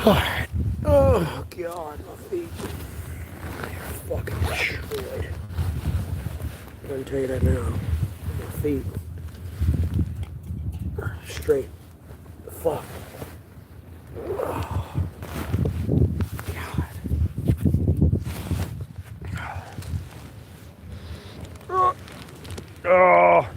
Alright. Oh, God, my feet. They're fucking destroyed. I'm gonna tell you that now. My feet. Straight. The fuck. Oh, God. Oh.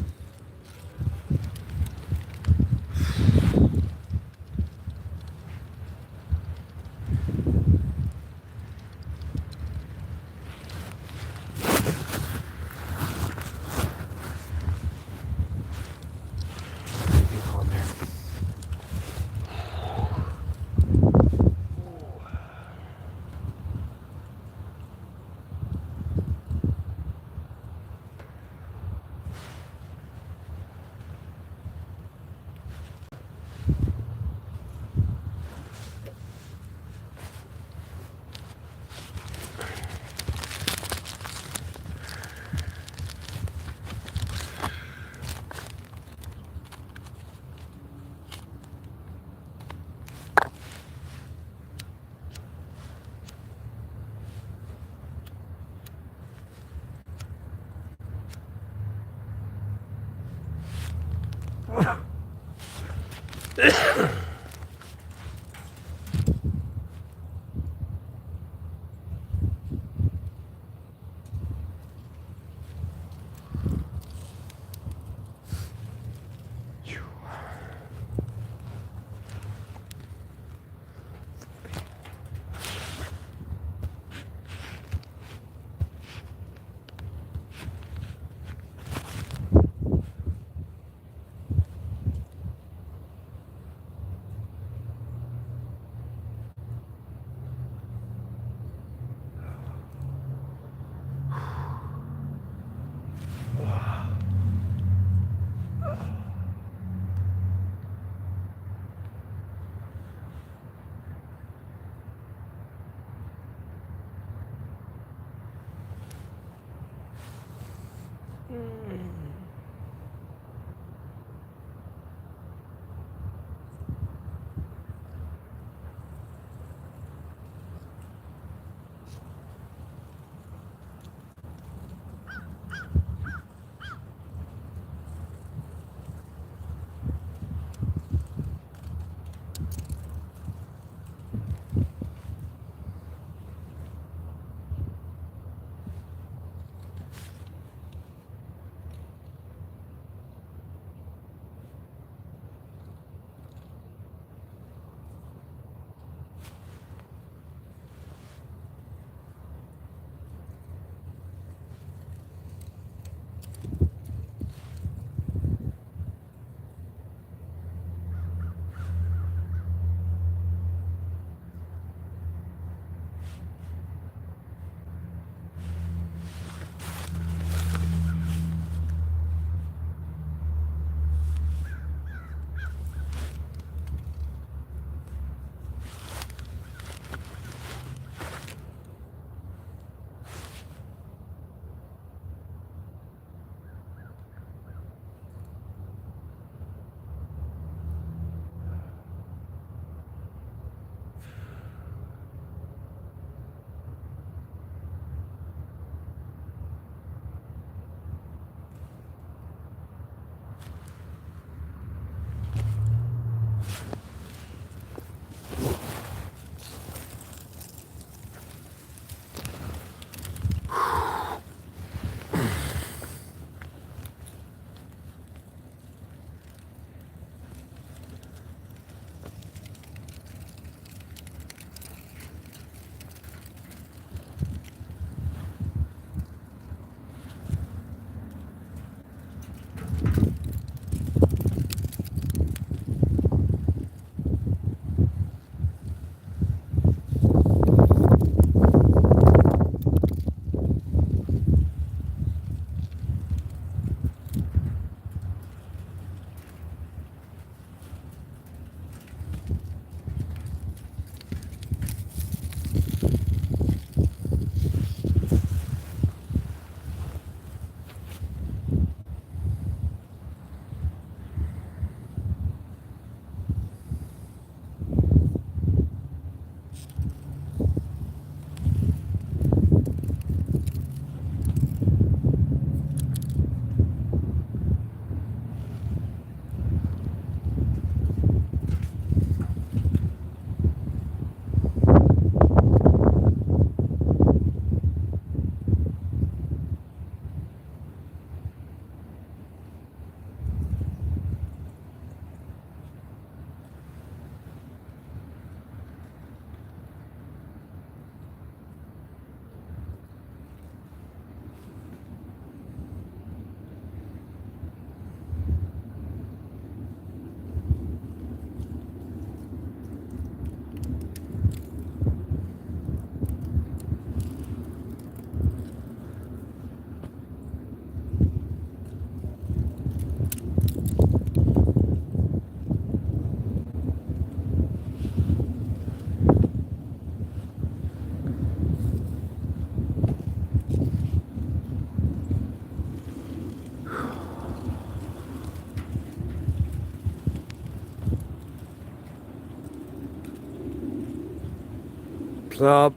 What's up?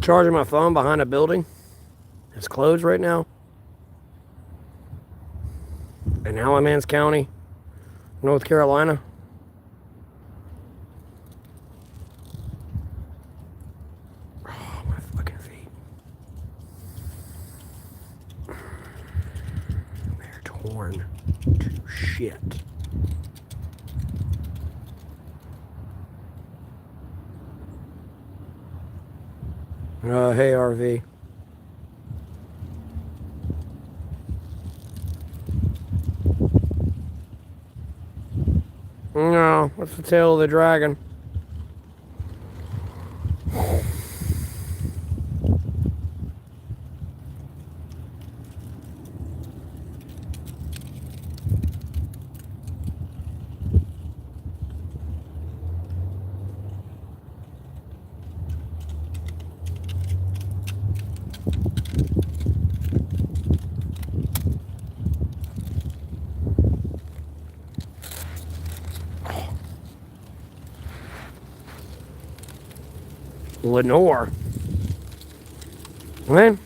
Charging my phone behind a building. It's closed right now. In Alamance County, North Carolina. Oh, my fucking feet. They're torn to shit. Hey, RV. No, what's the tail of the dragon? Lenore. Man.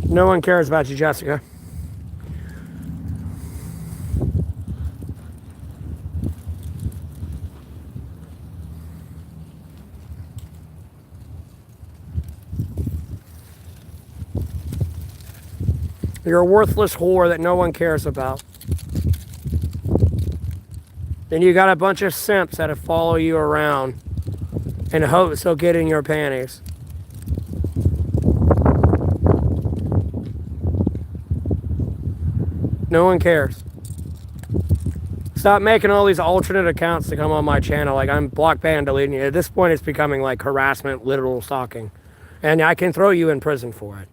No one cares about you, Jessica. You're a worthless whore that no one cares about. Then you got a bunch of simps that follow you around in hopes they'll get in your panties. No one cares. Stop making all these alternate accounts to come on my channel. Like, I'm block ban deleting you. At this point, it's becoming like harassment, literal stalking. And I can throw you in prison for it.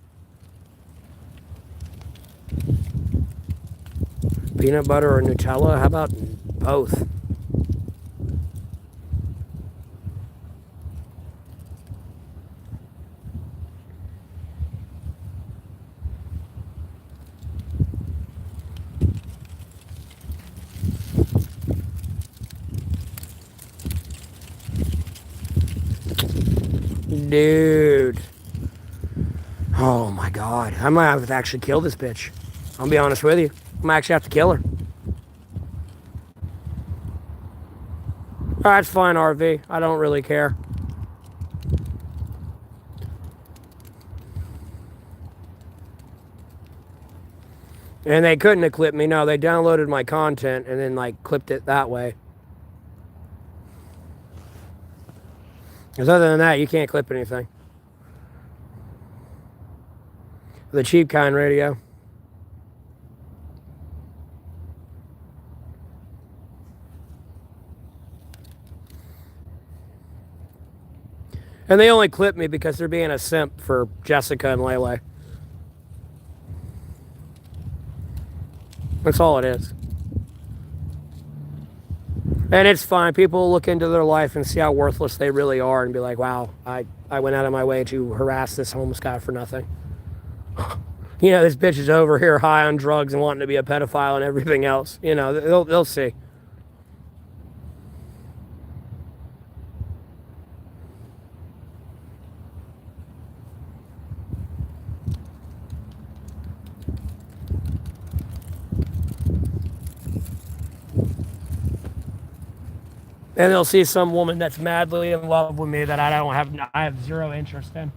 Peanut butter or Nutella? How about both? Dude. Oh my God. I might have to actually kill this bitch. I'll be honest with you. I might actually have to kill her. That's fine, RV. I don't really care. And they couldn't have clipped me. No, they downloaded my content and then, like, clipped it that way. Because other than that, you can't clip anything. The cheap kind radio. And they only clip me because they're being a simp for Jessica and Lele. That's all it is. And it's fine. People look into their life and see how worthless they really are and be like, wow, I went out of my way to harass this homeless guy for nothing. You know, this bitch is over here high on drugs and wanting to be a pedophile and everything else. You know, they'll see. And they'll see some woman that's madly in love with me that I have zero interest in.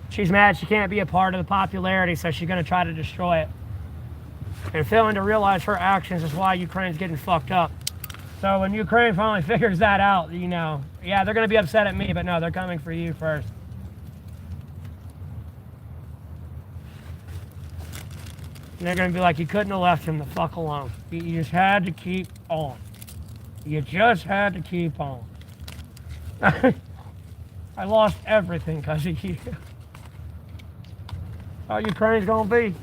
She's mad she can't be a part of the popularity, so she's going to try to destroy it. And failing to realize her actions is why Ukraine's getting fucked up. So when Ukraine finally figures that out, you know, yeah, they're going to be upset at me, but no, they're coming for you first. And they're going to be like, you couldn't have left him the fuck alone. You just had to keep on. You just had to keep on. I lost everything because of you. How Ukraine's going to be.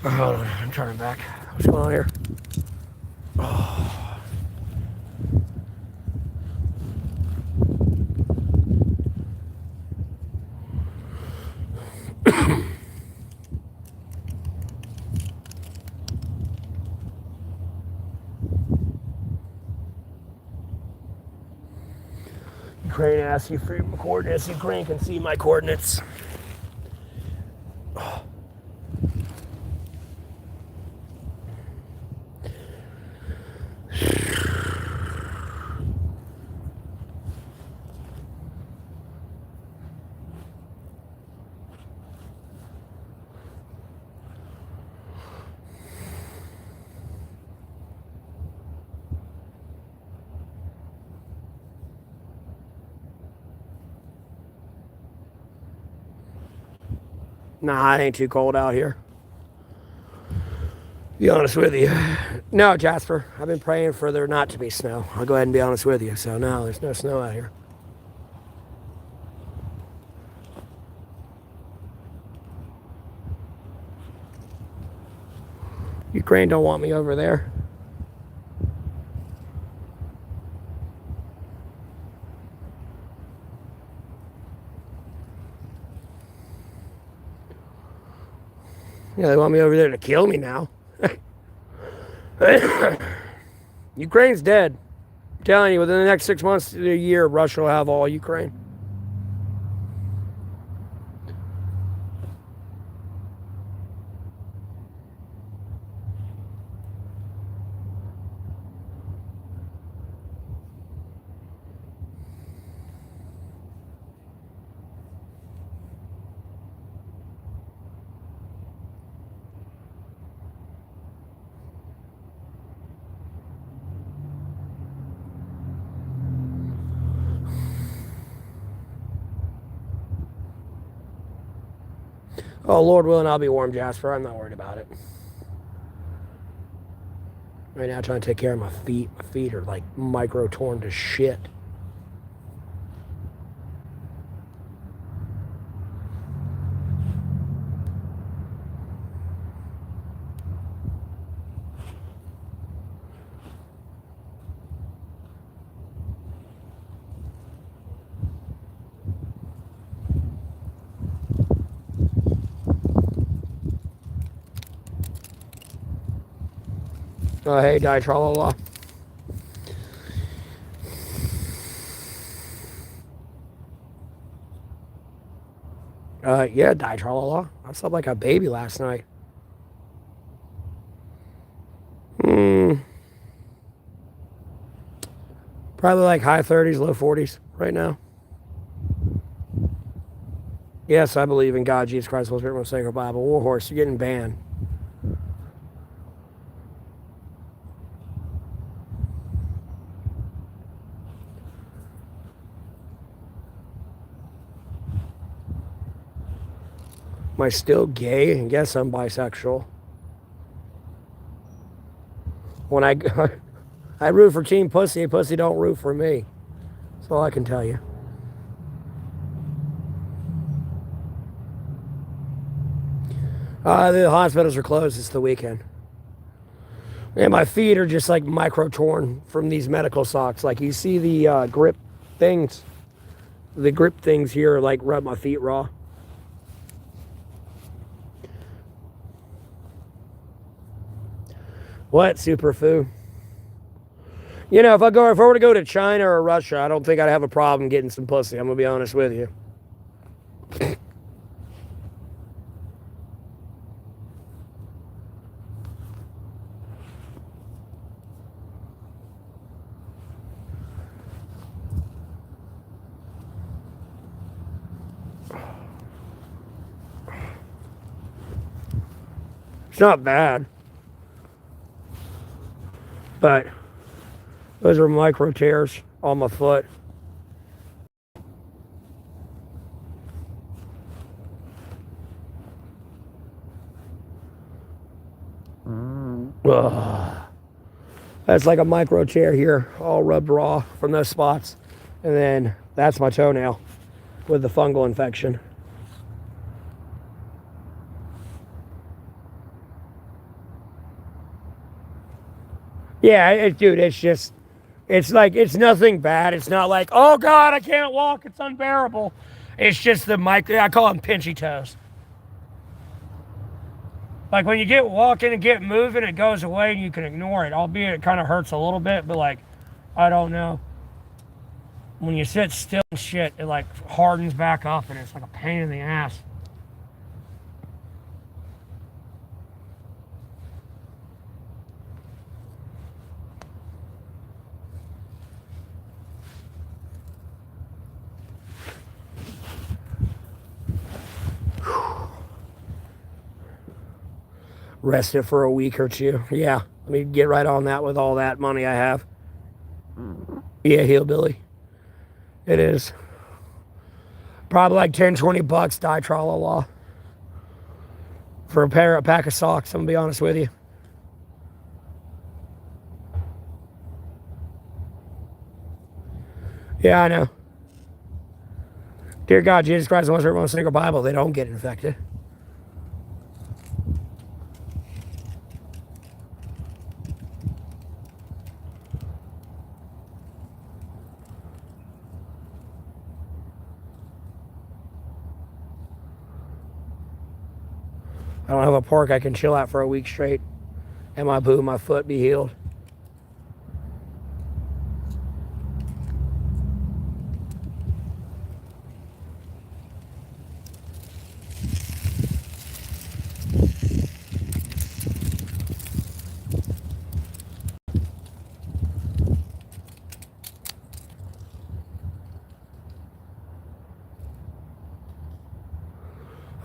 Hold on, I'm turning back. What's going on here? Oh. Ukraine asks you for your coordinates. Ukraine can see my coordinates. Nah, it ain't too cold out here. Be honest with you. No, Jasper, I've been praying for there not to be snow. I'll go ahead and be honest with you. So no, there's no snow out here. Ukraine don't want me over there. Yeah, they want me over there to kill me now. Ukraine's dead. I'm telling you, within the next 6 months to a year, Russia will have all Ukraine. Oh, Lord willing, I'll be warm, Jasper. I'm not worried about it. Right now, I'm trying to take care of my feet. My feet are like micro torn to shit. Oh, hey, die, tra-la-la. Yeah, die, tra-la-la. I slept like a baby last night. Probably like high 30s, low 40s right now. Yes, I believe in God, Jesus Christ, Holy Spirit, most sacred Bible. Warhorse, you're getting banned. Am I still gay? I guess I'm bisexual. When I I root for Team Pussy, Pussy don't root for me. That's all I can tell you. The hospitals are closed. It's the weekend. And my feet are just like micro torn from these medical socks. Like you see the grip things. The grip things here like rub my feet raw. What, superfoo? You know, if I were to go to China or Russia, I don't think I'd have a problem getting some pussy. I'm gonna be honest with you. It's not bad, but those are micro tears on my foot. Ugh. That's like a micro tear here, all rubbed raw from those spots. And then that's my toenail with the fungal infection. Yeah, dude, it's like, it's nothing bad. It's not like, oh God, I can't walk. It's unbearable. It's just the I call them pinchy toes. Like when you get walking and get moving, it goes away and you can ignore it. Albeit it kind of hurts a little bit, but like, I don't know. When you sit still and shit, it like hardens back up and it's like a pain in the ass. Rest it for a week or two. Yeah, let me get right on that with all that money I have. Yeah, hillbilly. It is. Probably like 10, 20 bucks, die tra-la-la. For a pack of socks, I'm gonna be honest with you. Yeah, I know. Dear God, Jesus Christ, unless everyone's single Bible, they don't get infected. I don't have a park I can chill at for a week straight. And my foot be healed.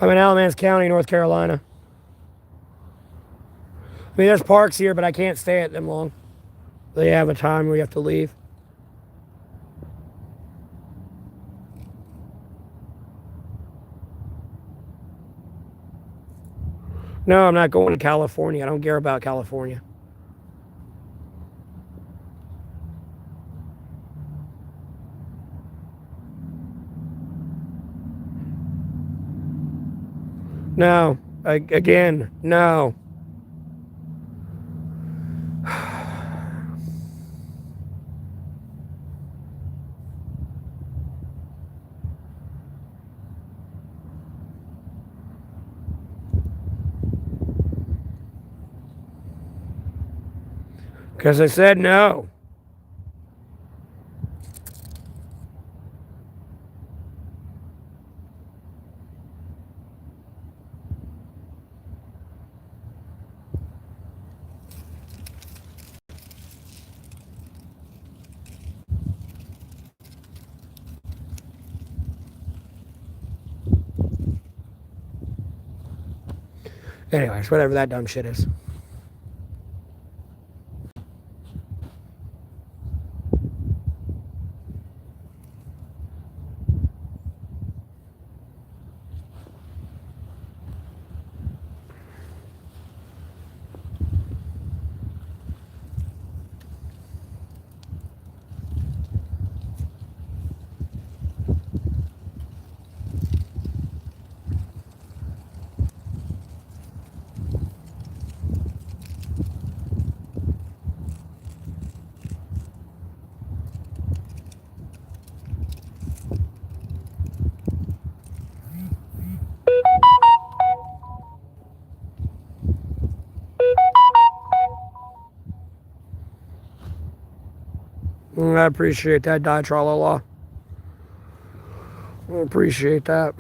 I'm in Alamance County, North Carolina. I mean, there's parks here, but I can't stay at them long. They have a time where you have to leave. No, I'm not going to California. I don't care about California. No. Again, no. Because I said no. Anyways, whatever that dumb shit is. I appreciate that, Die Tralala. I appreciate that.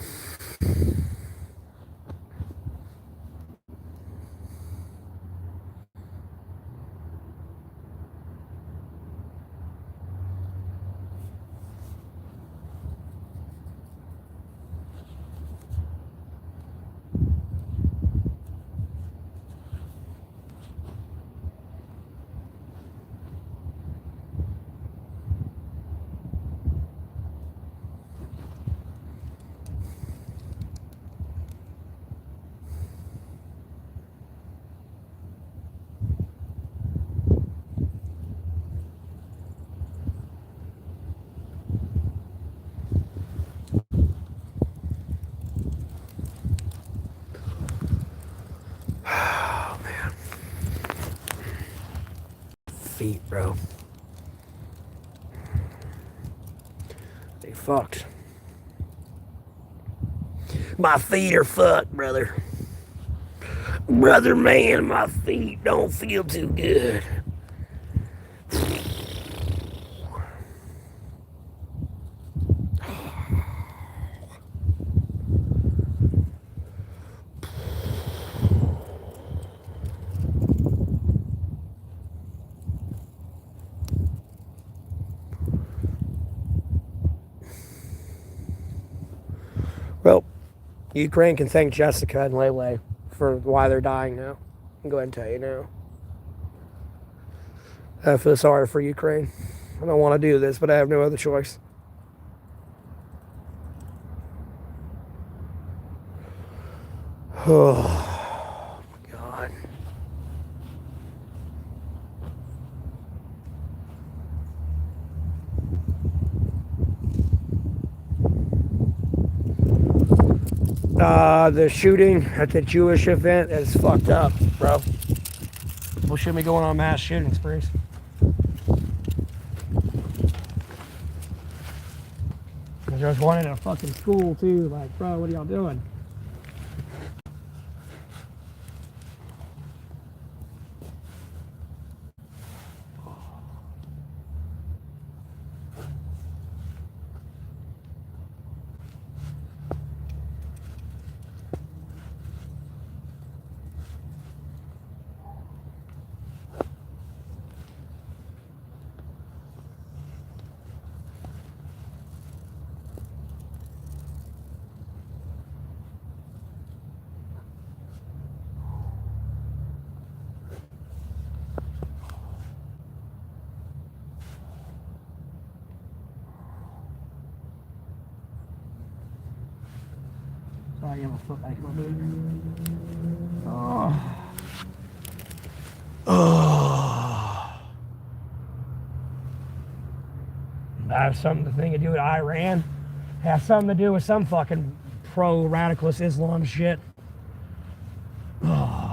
Oh, man. Feet, bro. They fucked. My feet are fucked, brother. Brother, man, my feet don't feel too good. Well, Ukraine can thank Jessica and Lele for why they're dying now. I'll go ahead and tell you now. I feel sorry for Ukraine. I don't want to do this, but I have no other choice. Oh, God. The shooting at the Jewish event is fucked up, bro. People shouldn't be going on mass shooting sprees. There's one in a fucking school, too. Like, bro, what are y'all doing? Sorry, I have a foot back a little bit. Oh. Have something to do with Iran. Have something to do with some fucking pro-radicalist Islam shit. Oh.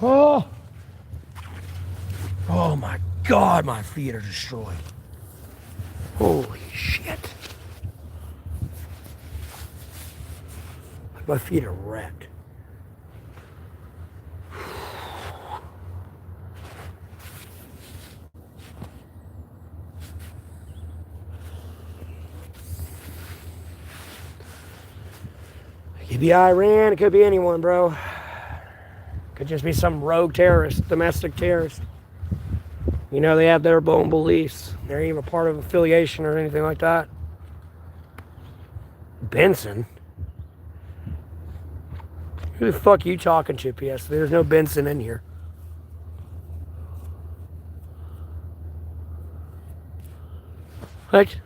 Oh. Oh my God, my feet are destroyed. Holy shit. My feet are wrecked. It could be Iran, it could be anyone, bro. Could just be some rogue terrorist, domestic terrorist. You know, they have their own beliefs. They're even a part of affiliation or anything like that. Benson? Who the fuck are you talking to, PS? There's no Benson in here. What?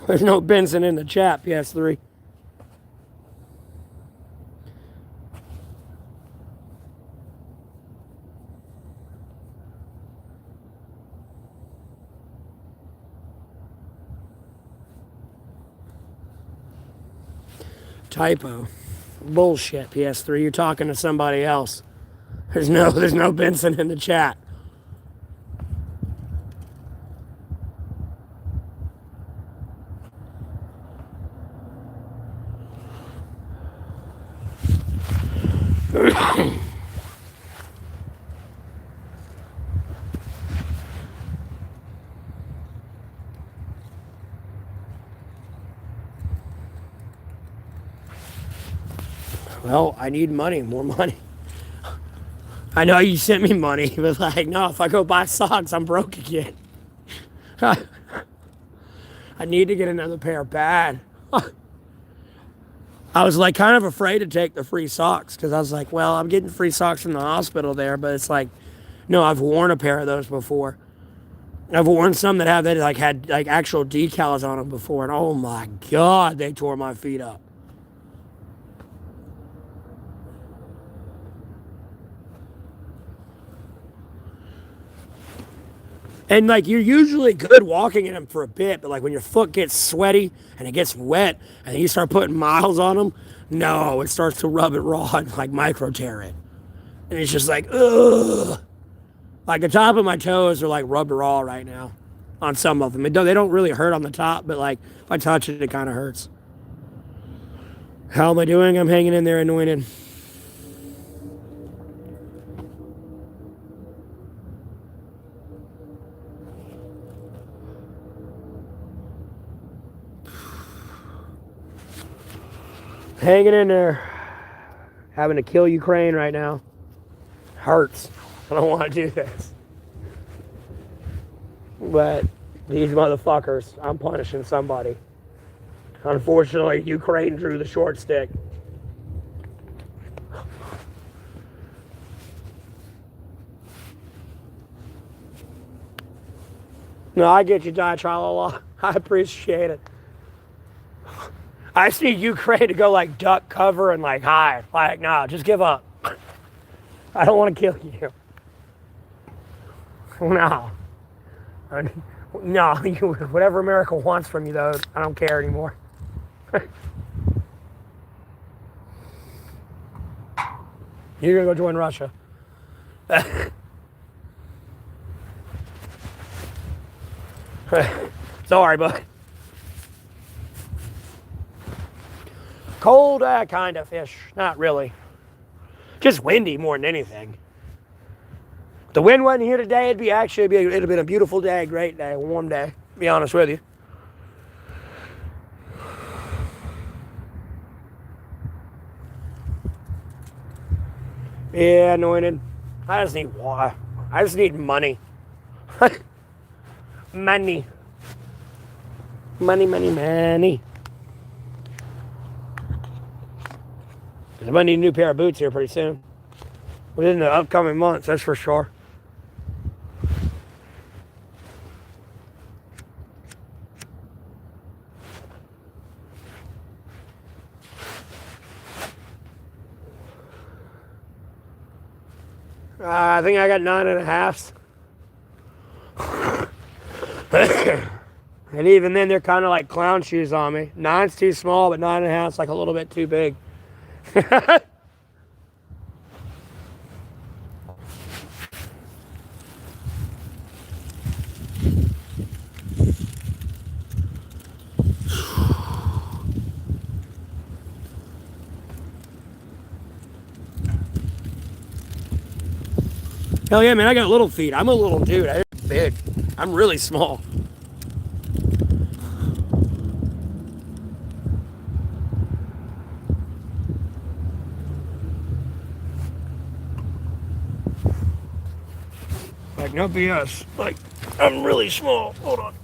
There's no Benson in the chat, PS3. Typo. Bullshit, PS3. You're talking to somebody else. There's no Benson in the chat. Well, I need money, more money. I know you sent me money, but like, no, if I go buy socks, I'm broke again. I need to get another pair bad. I was like kind of afraid to take the free socks because I was like, well, I'm getting free socks from the hospital there, but it's like, no, I've worn a pair of those before. I've worn some that had actual decals on them before, and oh my God, they tore my feet up. And like you're usually good walking in them for a bit, but like when your foot gets sweaty and it gets wet and you start putting miles on them, no, it starts to rub it raw and like micro tear it. And it's just like, ugh. Like the top of my toes are like rubbed raw right now on some of them. They don't really hurt on the top, but like if I touch it, it kind of hurts. How am I doing? I'm hanging in there, anointed. Hanging in there. Having to kill Ukraine right now. Hurts. I don't want to do this. But these motherfuckers, I'm punishing somebody. Unfortunately, Ukraine drew the short stick. No, I get you, Di-Tra-La-La. I appreciate it. I just need Ukraine to go like duck cover and like hide. Like, no, just give up. I don't want to kill you. No. No, whatever America wants from you, though, I don't care anymore. You're going to go join Russia. Sorry, bud. Cold, kind of ish. Not really. Just windy more than anything. If the wind wasn't here today, it'd have been a beautiful day, great day, warm day, to be honest with you. Yeah, anointed. I just need water. I just need money. Money. Money, money, money. I'm going to need a new pair of boots here pretty soon. Within the upcoming months, that's for sure. I think I got 9.5s. And even then, they're kind of like clown shoes on me. 9's too small, but 9.5's like a little bit too big. Hell yeah, man, I got little feet. I'm a little dude. I'm big. I'm really small. Like, no BS. Like, I'm really small. Hold on.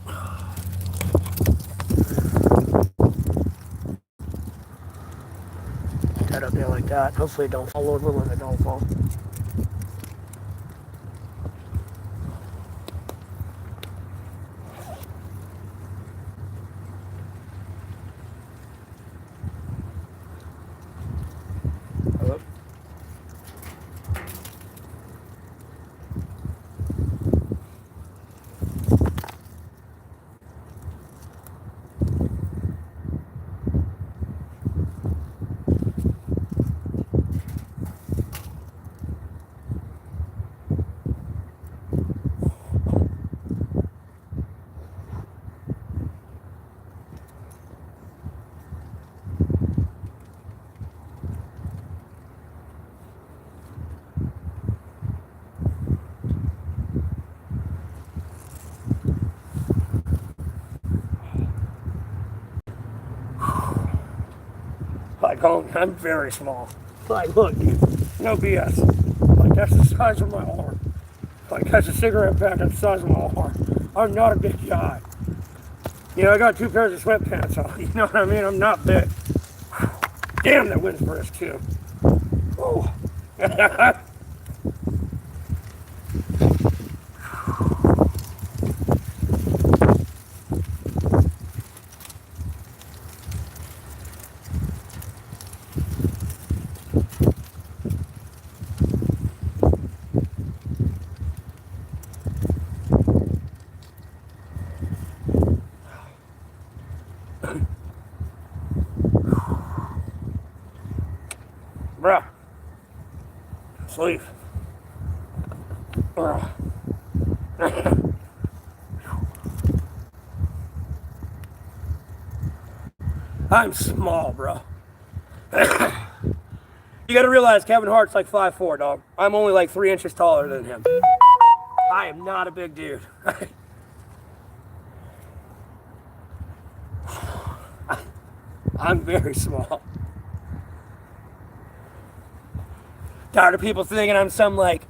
Head up there like that. Hopefully it don't fall over when it don't fall. calling me. I'm very small. Like, look, dude, no BS. Like, that's the size of my arm. Like, that's a cigarette pack that's the size of my arm. I'm not a big guy. You know, I got 2 pairs of sweatpants on. You know what I mean? I'm not big. Damn, that wind's brisk, too. Oh. Bruh. Sleep. I'm small, bro. You gotta realize Kevin Hart's like 5'4", dog. I'm only like 3 inches taller than him. I am not a big dude. I'm very small. Tired of people thinking I'm some like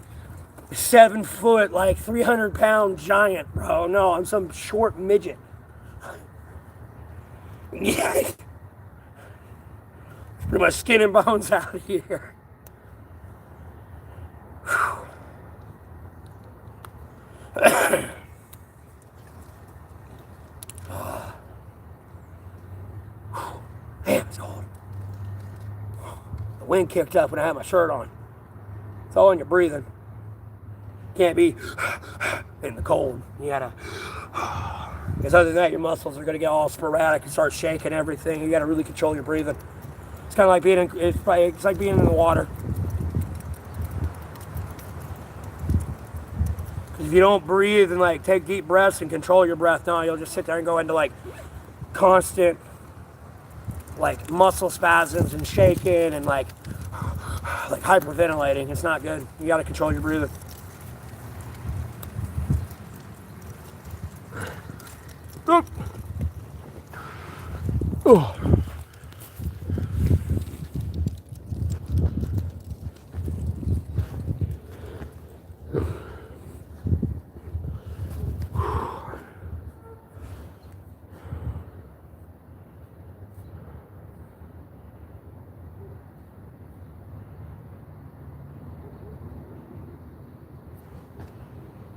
7 foot, like 300-pound giant, bro. No, I'm some short midget. Yeah. Pretty much skin and bones out of here. Damn, it's cold. The wind kicked up when I had my shirt on. It's all in your breathing. Can't be in the cold. You gotta, because other than that, your muscles are gonna get all sporadic and start shaking everything. You gotta really control your breathing. It's kind of like being in, it's like being in the water. Because if you don't breathe and like take deep breaths and control your breath, no, you'll just sit there and go into like constant like muscle spasms and shaking and like hyperventilating. It's not good. You got to control your breathing. Oh.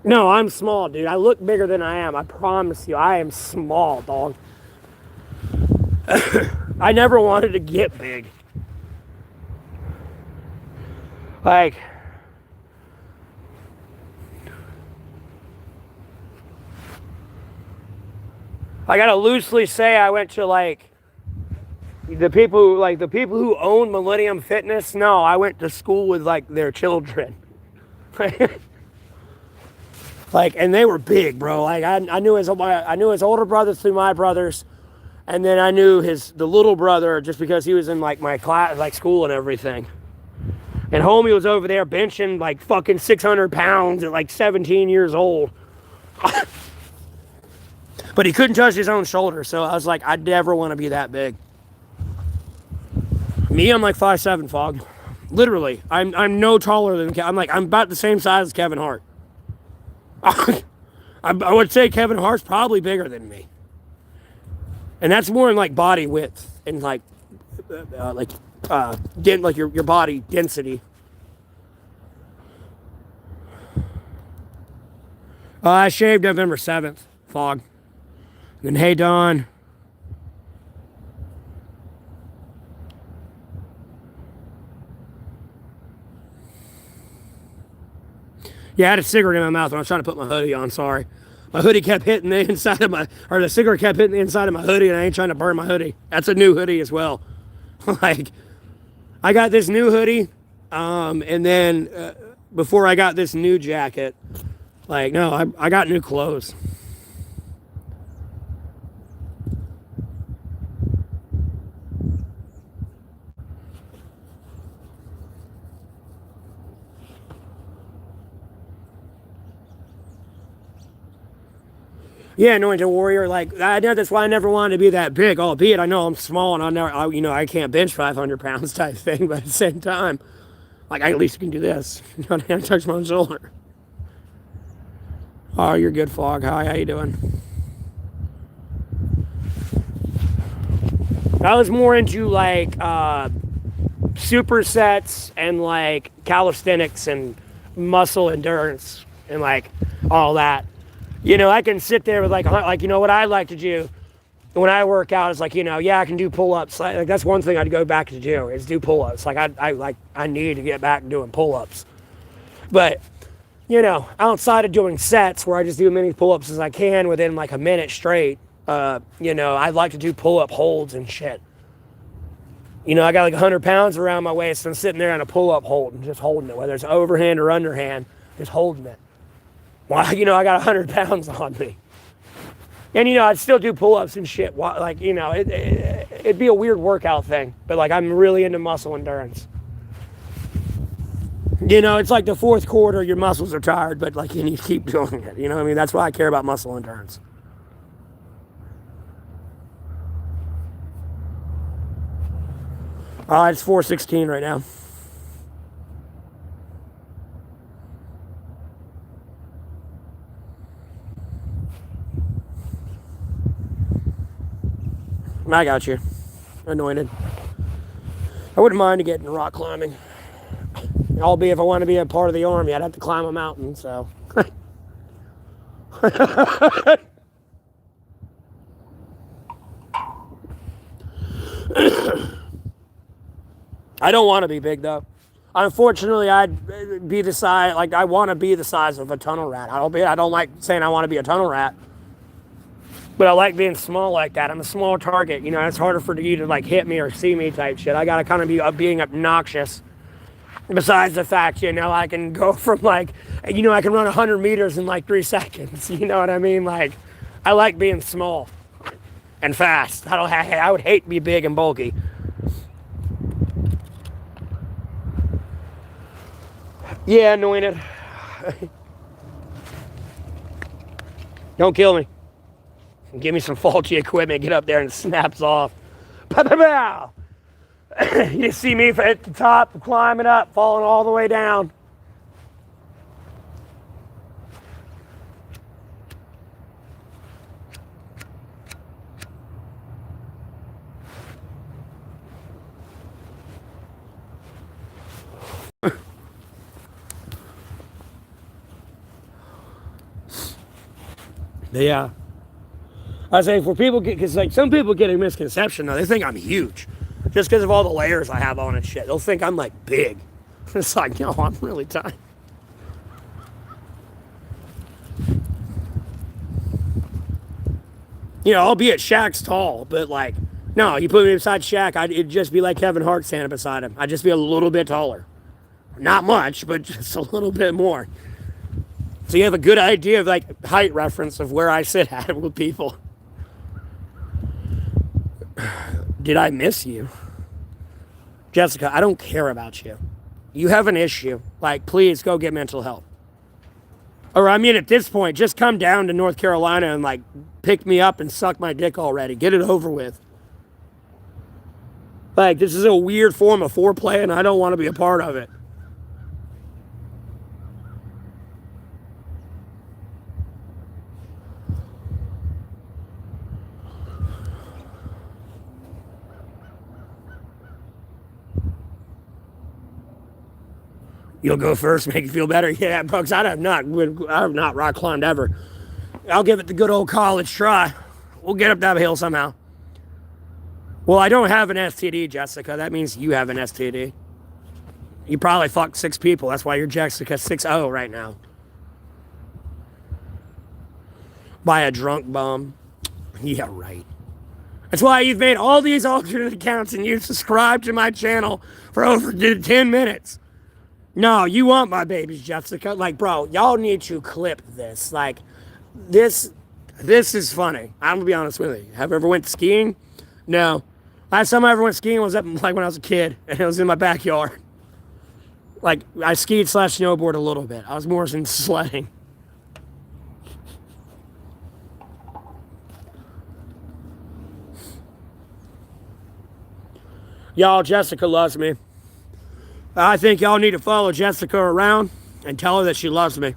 No, I'm small, dude. I look bigger than I am. I promise you, I am small, dog. I never wanted to get big. Like, I gotta loosely say I went to like the people who own Millennium Fitness. No, I went to school with like their children. Like, and they were big, bro. Like, I knew his older brother through my brothers, and then I knew the little brother just because he was in like my class, like school and everything. And homie was over there benching like fucking 600 pounds at like 17 years old. But he couldn't touch his own shoulder, so I was like, I'd never want to be that big. Me, I'm like 5'7", Fog. Literally, I'm no taller than I'm about the same size as Kevin Hart. I would say Kevin Hart's probably bigger than me, and that's more in like body width and like your body density. I shaved November 7th, Fog. And hey, Don. Yeah, I had a cigarette in my mouth when I was trying to put my hoodie on, sorry. My hoodie kept hitting the inside of the cigarette kept hitting the inside of my hoodie, and I ain't trying to burn my hoodie. That's a new hoodie as well. Like, I got this new hoodie, and then before I got this new jacket, like, no, I got new clothes. Yeah, Anointed Warrior. Like, I know that's why I never wanted to be that big. Albeit, I know I'm small and I can't bench 500 pounds type thing. But at the same time, like, I at least can do this. You know, I touch my own shoulder. Oh, you're good, Fog. Hi, how you doing? I was more into like supersets and like calisthenics and muscle endurance and like all that. You know, I can sit there with like you know what I like to do when I work out is like, you know, yeah, I can do pull-ups. Like that's one thing I'd go back to do is do pull-ups. Like I need to get back doing pull-ups. But you know, outside of doing sets where I just do as many pull-ups as I can within like a minute straight, you know, I like to do pull-up holds and shit. You know, I got like 100 pounds around my waist and I'm sitting there on a pull-up hold and just holding it, whether it's overhand or underhand, just holding it. Well, you know, I got 100 pounds on me. And, you know, I'd still do pull-ups and shit. Like, you know, it'd be a weird workout thing. But, like, I'm really into muscle endurance. You know, it's like the fourth quarter, your muscles are tired, but, like, you need to keep doing it. You know what I mean? That's why I care about muscle endurance. It's 4:16 right now. I got you. Anointed. I wouldn't mind getting rock climbing. Albeit if I want to be a part of the army, I'd have to climb a mountain, so. I don't want to be big, though. Unfortunately, I'd be the size, like, I want to be the size of a tunnel rat. I don't like saying I want to be a tunnel rat. But I like being small like that. I'm a small target. You know, it's harder for you to, like, hit me or see me type shit. I got to kind of be being obnoxious. Besides the fact, you know, I can go from, like, you know, I can run 100 meters in, like, 3 seconds. You know what I mean? Like, I like being small and fast. I would hate to be big and bulky. Yeah, Anointed. Don't kill me. Give me some faulty equipment, get up there and it snaps off. Pow, pow, pow. You see me at the top, climbing up, falling all the way down. Yeah. I say for people, because like some people get a misconception though. They think I'm huge, just because of all the layers I have on and shit. They'll think I'm like big. It's like, no, I'm really tiny. You know, albeit Shaq's tall, but like, no, you put me beside Shaq, it'd just be like Kevin Hart standing beside him. I'd just be a little bit taller. Not much, but just a little bit more. So you have a good idea of like height reference of where I sit at with people. Did I miss you? Jessica, I don't care about you. You have an issue. Like, please go get mental help. Or, I mean, at this point, just come down to North Carolina and, like, pick me up and suck my dick already. Get it over with. Like, this is a weird form of foreplay, and I don't want to be a part of it. You'll go first, make you feel better. Yeah, folks, I have not rock climbed ever. I'll give it the good old college try. We'll get up that hill somehow. Well, I don't have an STD, Jessica. That means you have an STD. You probably fucked 6 people. That's why you're Jessica 6-0 right now. By a drunk bum. Yeah, right. That's why you've made all these alternate accounts and you've subscribed to my channel for over 10 minutes. No, you want my babies, Jessica. Like, bro, y'all need to clip this. Like, this is funny. I'm gonna be honest with you. Have you ever went skiing? No. Last time I ever went skiing was up like when I was a kid, and it was in my backyard. Like, I skied / snowboard a little bit. I was more into sledding. Y'all, Jessica loves me. I think y'all need to follow Jessica around and tell her that she loves me.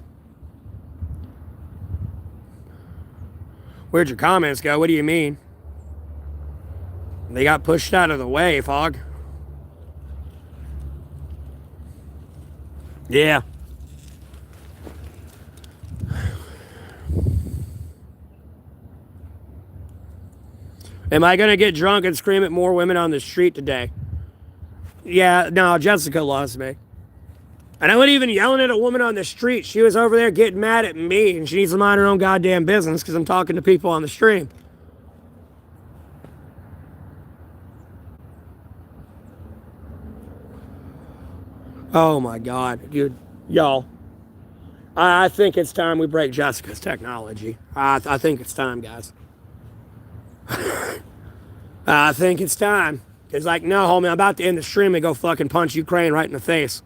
Where'd your comments go? What do you mean? They got pushed out of the way, Fog. Yeah. Am I going to get drunk and scream at more women on the street today? Yeah, no, Jessica loves me. And I wasn't even yelling at a woman on the street. She was over there getting mad at me, and she needs to mind her own goddamn business because I'm talking to people on the stream. Oh my God, dude. Y'all, I think it's time we break Jessica's technology. I think it's time, guys. I think it's time. It's like, no, homie, I'm about to end the stream and go fucking punch Ukraine right in the face.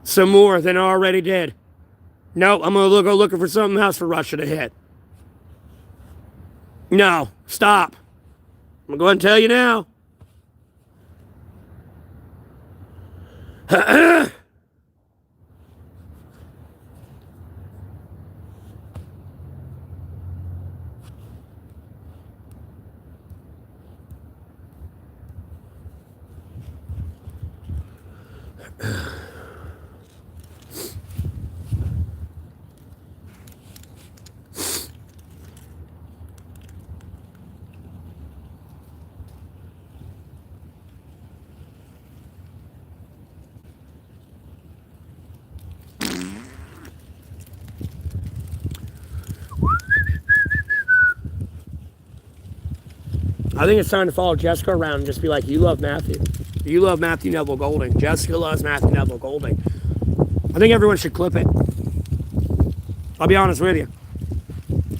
Some more than I already did. Nope, I'm gonna go looking for something else for Russia to hit. No, stop. I'm gonna go ahead and tell you now. I think it's time to follow Jessica around and just be like, you love Matthew. You love Matthew Neville Golding. Jessica loves Matthew Neville Golding. I think everyone should clip it. I'll be honest with you.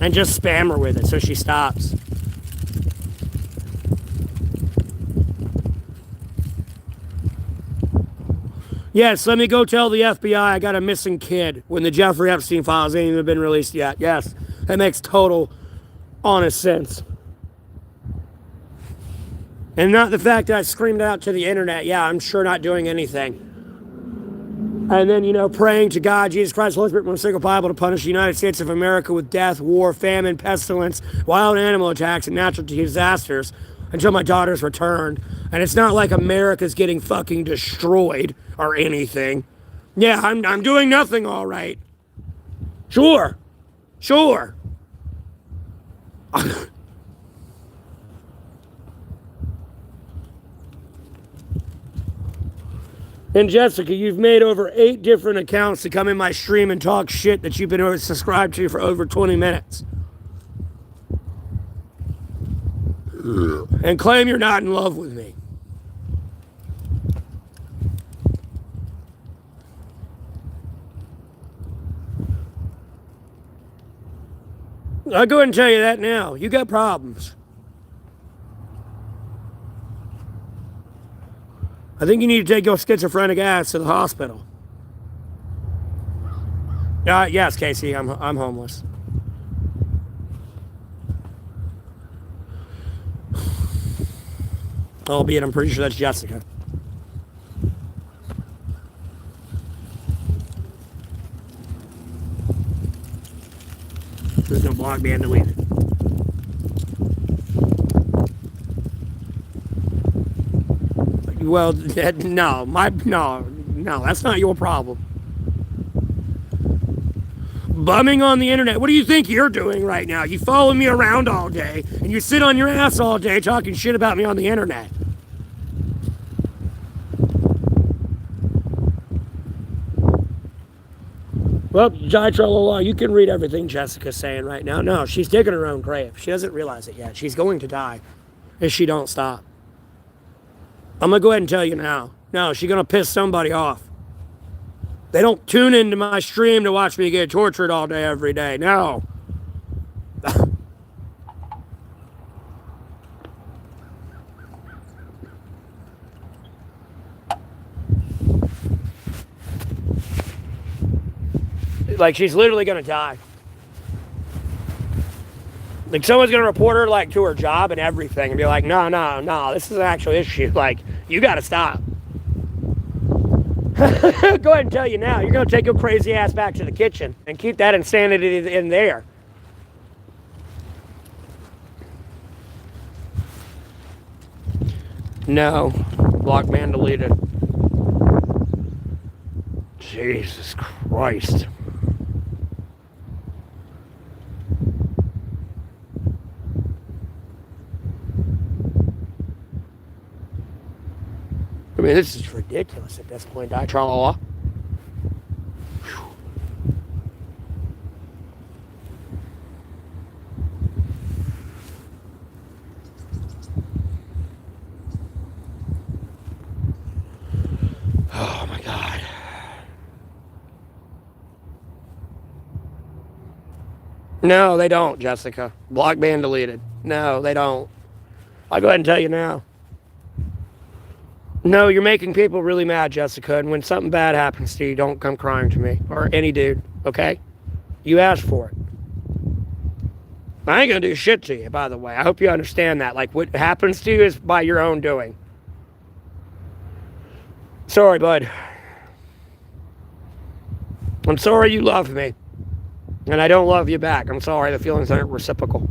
And just spam her with it so she stops. Yes, let me go tell the FBI I got a missing kid when the Jeffrey Epstein files ain't even been released yet. Yes, that makes total, honest sense. And not the fact that I screamed out to the internet, yeah, I'm sure not doing anything. And then, you know, praying to God, Jesus Christ, Holy Spirit, most sacred Bible to punish the United States of America with death, war, famine, pestilence, wild animal attacks, and natural disasters until my daughter's returned. And it's not like America's getting fucking destroyed or anything. Yeah, I'm doing nothing all right. Sure. And Jessica, you've made over 8 different accounts to come in my stream and talk shit that you've been subscribed to for over 20 minutes. And claim you're not in love with me. I'll go ahead and tell you that now. You got problems. I think you need to take your schizophrenic ass to the hospital. Yes, Casey, I'm homeless. Albeit, I'm pretty sure that's Jessica. There's no blog being deleted. Well, no, that's not your problem. Bumming on the internet. What do you think you're doing right now? You follow me around all day, and you sit on your ass all day talking shit about me on the internet. Well, Jai Trolala, you can read everything Jessica's saying right now. No, she's digging her own grave. She doesn't realize it yet. She's going to die if she don't stop. I'm going to go ahead and tell you now. No, she's going to piss somebody off. They don't tune into my stream to watch me get tortured all day, every day. No. Like, she's literally going to die. Like, someone's going to report her, like, to her job and everything and be like, no, this is an actual issue. Like, you got to stop. Go ahead and tell you now, you're going to take your crazy ass back to the kitchen and keep that insanity in there. No. Block man deleted. Jesus Christ. I mean, this is ridiculous at this point, Charles. Oh my God. No, they don't, Jessica. Block ban deleted. No, they don't. I'll go ahead and tell you now. No, you're making people really mad, Jessica, and when something bad happens to you, don't come crying to me, or any dude, okay? You asked for it. I ain't gonna do shit to you, by the way. I hope you understand that. Like, what happens to you is by your own doing. Sorry, bud. I'm sorry you love me. And I don't love you back. I'm sorry, the feelings aren't reciprocal.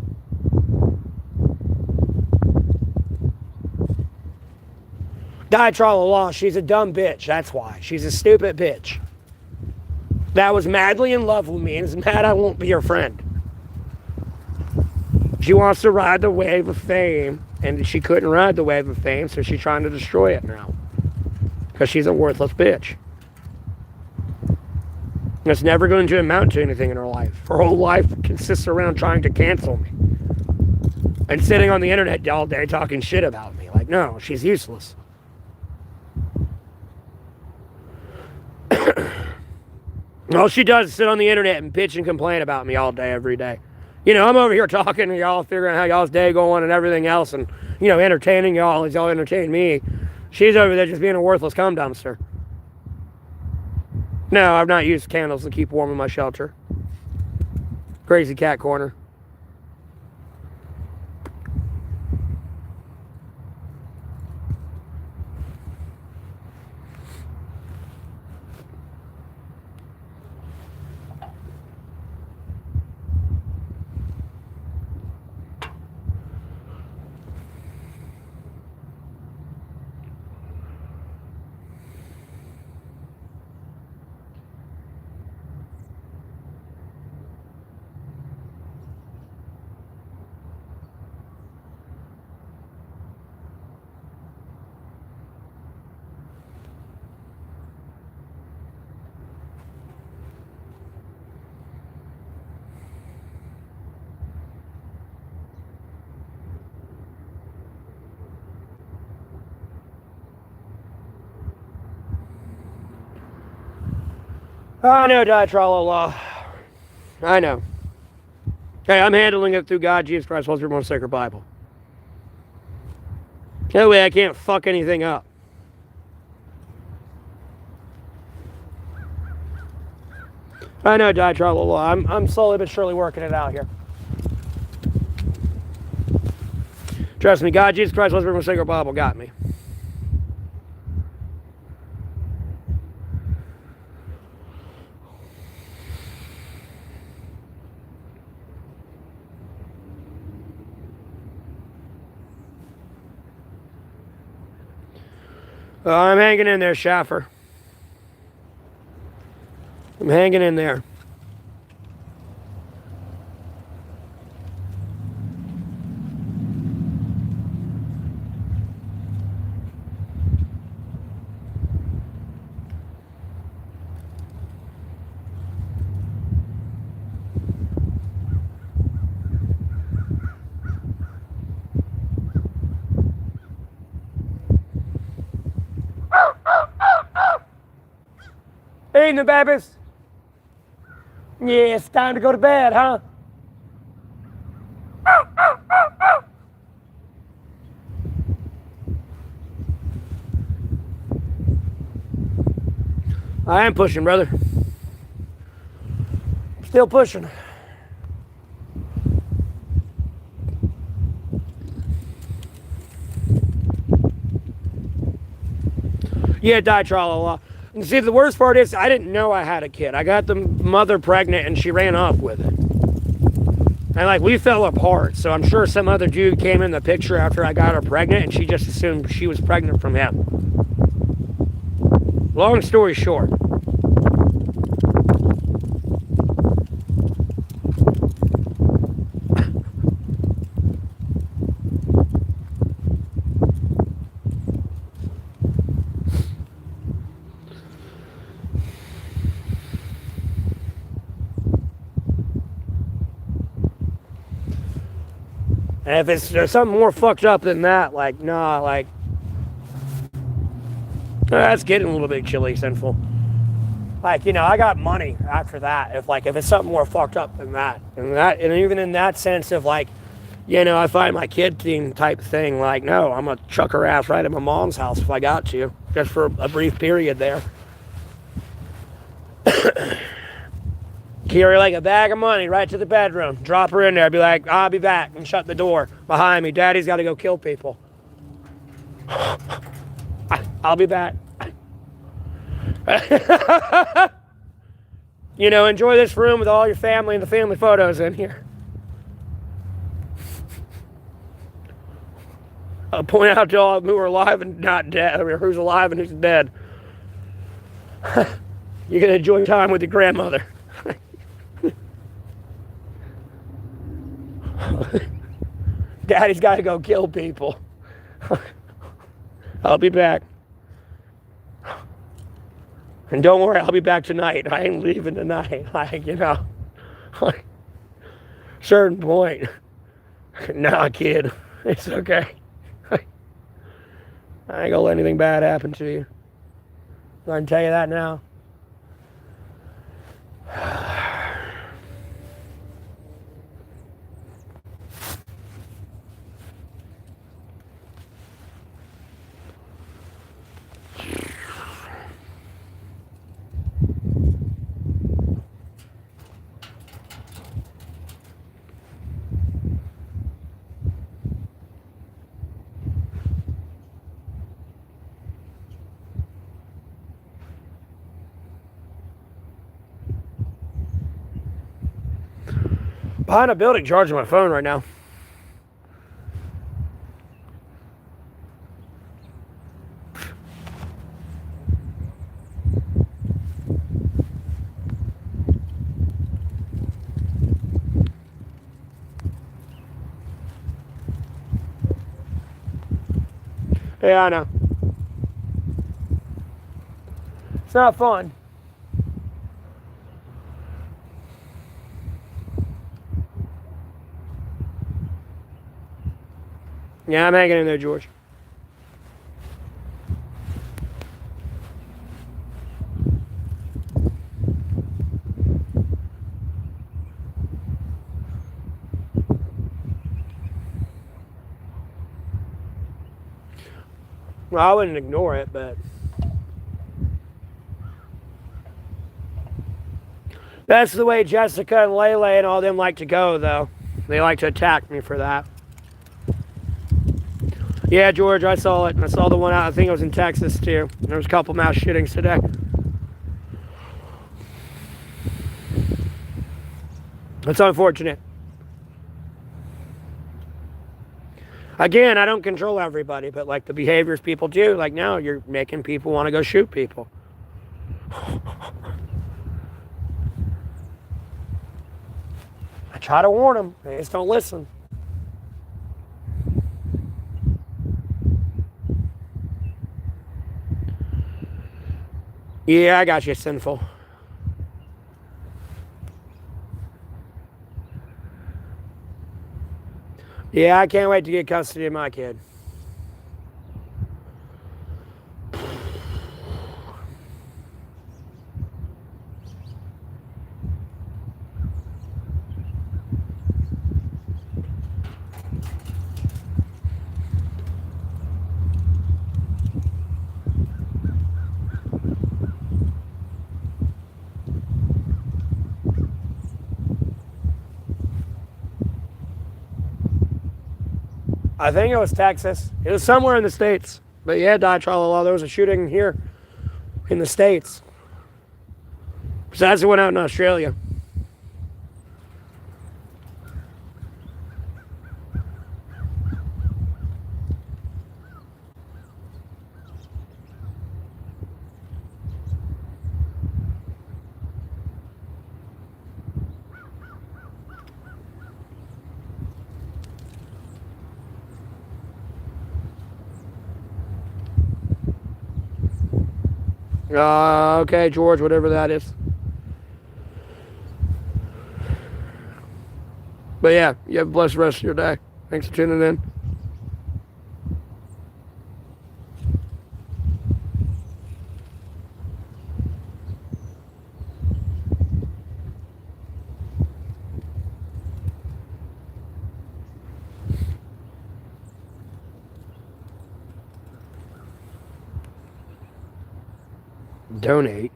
Tra-la-la, she's a dumb bitch, that's why. She's a stupid bitch. That was madly in love with me and is mad I won't be her friend. She wants to ride the wave of fame, and she couldn't ride the wave of fame, so she's trying to destroy it now. Because she's a worthless bitch. It's never going to amount to anything in her life. Her whole life consists around trying to cancel me. And sitting on the internet all day talking shit about me. Like, no, she's useless. All she does is sit on the internet and bitch and complain about me all day, every day. You know, I'm over here talking to y'all, figuring out how y'all's day going and everything else, and, you know, entertaining y'all as y'all entertain me. She's over there just being a worthless cum dumpster. No, I've not used candles to keep warm in my shelter. Crazy cat corner. I know, Tra-la-la. I know. Hey, I'm handling it through God, Jesus Christ, Holy Spirit, Most Sacred Bible. That way I can't fuck anything up. I know, Tra-la-la. I'm slowly but surely working it out here. Trust me, God, Jesus Christ, Holy Spirit, Most Sacred Bible got me. I'm hanging in there, Schaffer. I'm hanging in there. Evening, babies. Yeah, it's time to go to bed, huh? I am pushing, brother. Still pushing. Yeah, die tra la la. And see, the worst part is I didn't know I had a kid. I got the mother pregnant and she ran off with it. And like we fell apart. So I'm sure some other dude came in the picture after I got her pregnant and she just assumed she was pregnant from him. Long story short. And if there's something more fucked up than that, like, nah, like, that's getting a little bit chilly, sinful. Like, you know, I got money after that. If it's something more fucked up than that. And even in that sense of like, you know, I find my kid thing type thing, like, no, I'm gonna chuck her ass right at my mom's house if I got to, just for a brief period there. Carry like a bag of money right to the bedroom. Drop her in there. Be like, I'll be back. And shut the door behind me. Daddy's got to go kill people. I'll be back. You know, enjoy this room with all your family and the family photos in here. I'll point out to all of them who are alive and not dead, or who's alive and who's dead. You're going to enjoy time with your grandmother. Daddy's got to go kill people. I'll be back. And don't worry, I'll be back tonight. I ain't leaving tonight. Like, you know, certain point. Nah, kid, it's okay. I ain't gonna let anything bad happen to you. I can tell you that now. Behind a building charging my phone right now. Yeah, I know. It's not fun. Yeah, I'm hanging in there, George. Well, I wouldn't ignore it, but that's the way Jessica and Lele and all them like to go, though. They like to attack me for that. Yeah, George, I saw it. I saw the one out, I think it was in Texas, too. There was a couple mass shootings today. It's unfortunate. Again, I don't control everybody, but like the behaviors people do, like now you're making people want to go shoot people. I try to warn them. They just don't listen. Yeah, I got you, sinful. Yeah, I can't wait to get custody of my kid. I think it was Texas. It was somewhere in the States. But yeah, die tralala. There was a shooting here in the States. Besides the one out in Australia. Okay, George, whatever that is. But yeah, you have a blessed rest of your day. Thanks for tuning in. Donate?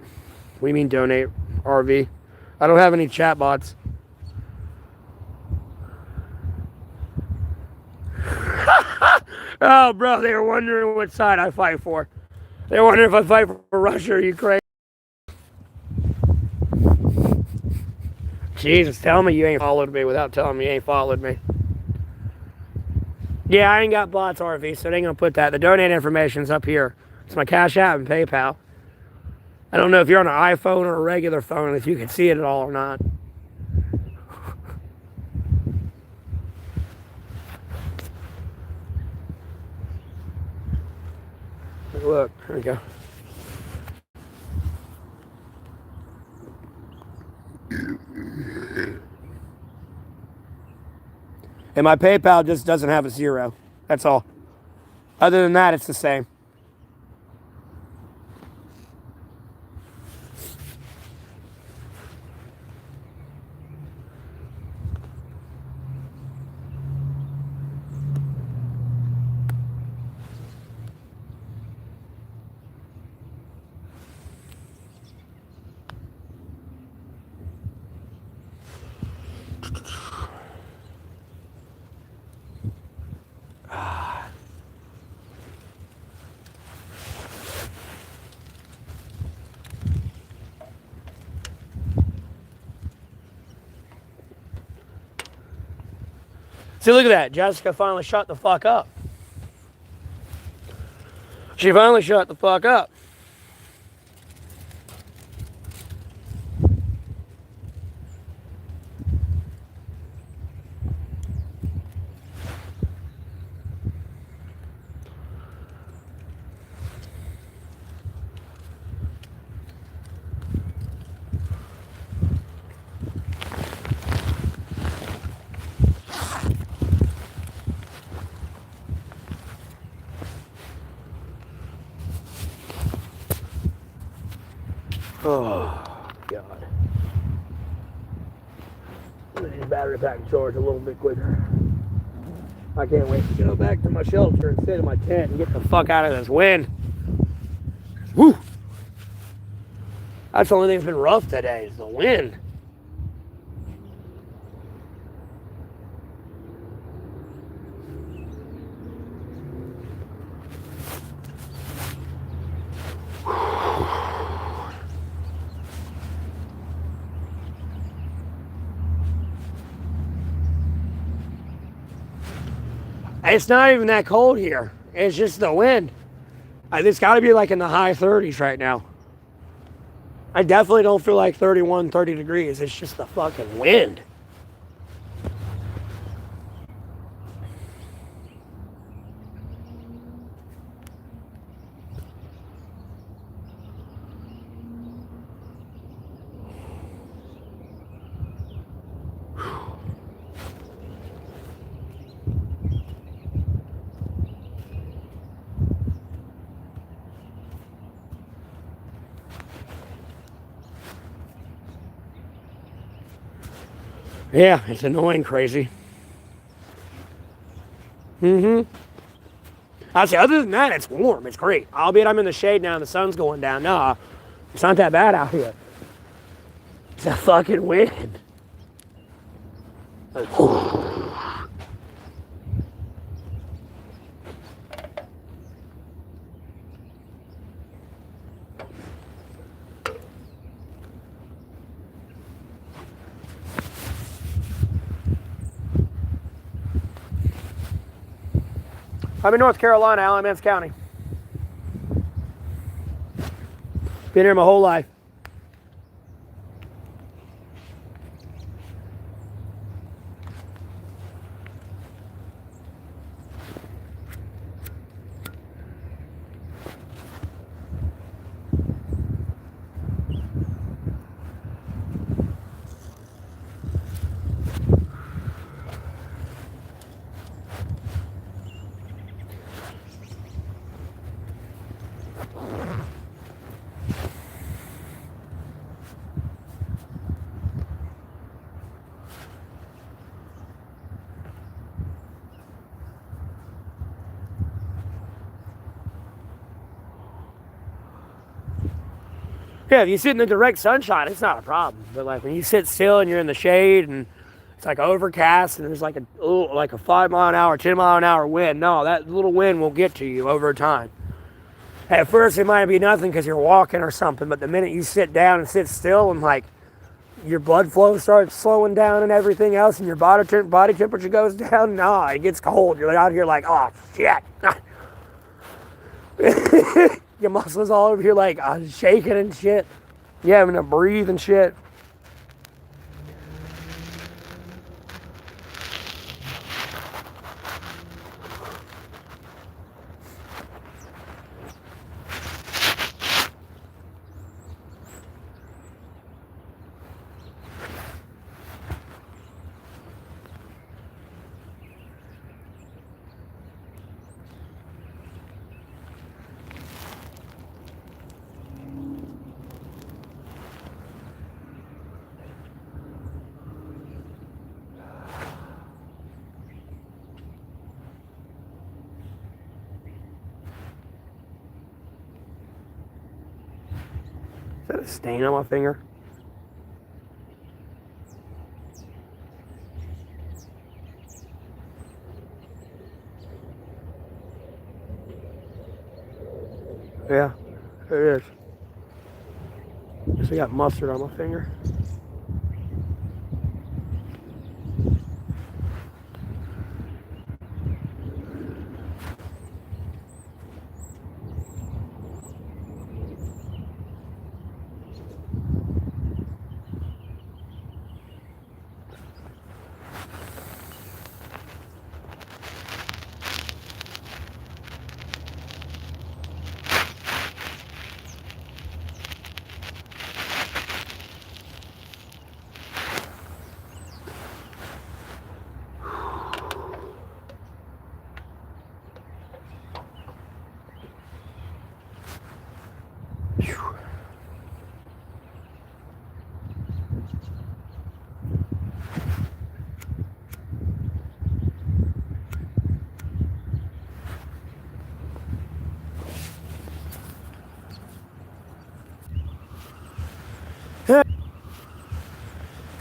What do you mean donate, RV? I don't have any chat bots. Oh, bro, they were wondering what side I fight for. They were wondering if I fight for Russia or Ukraine. Jesus, tell me you ain't followed me without telling me you ain't followed me. Yeah, I ain't got bots, RV, so they ain't gonna put that. The donate information's up here. It's my Cash App and PayPal. I don't know if you're on an iPhone or a regular phone, if you can see it at all or not. Look, here we go. And my PayPal just doesn't have a 0. That's all. Other than that, it's the same. See, look at that. Jessica finally shut the fuck up. She finally shut the fuck up. Oh, God. I'm gonna need the battery pack to charge a little bit quicker. I can't wait to go back to my shelter and sit in my tent and get the fuck out of this wind. Woo! That's the only thing that's been rough today is the wind. It's not even that cold here. It's just the wind. It's got to be like in the high 30s right now. I definitely don't feel like 31, 30 degrees. It's just the fucking wind. Yeah, it's annoying crazy. I say, other than that, it's warm. It's great. Albeit I'm in the shade now and the sun's going down. No, it's not that bad out here. It's a fucking wind. I'm in North Carolina, Alamance County. Been here my whole life. Yeah, if you sit in the direct sunshine, it's not a problem. But like when you sit still and you're in the shade and it's like overcast and there's like a 5 mile an hour, 10 mile an hour wind, no, that little wind will get to you over time. At first, it might be nothing because you're walking or something, but the minute you sit down and sit still and like your blood flow starts slowing down and everything else, and your body temperature goes down, nah, it gets cold. You're out here like, oh shit. Your muscles all over here like shaking and shit. You having to breathe and shit. Is that a stain on my finger? Yeah, it is. Guess I got mustard on my finger.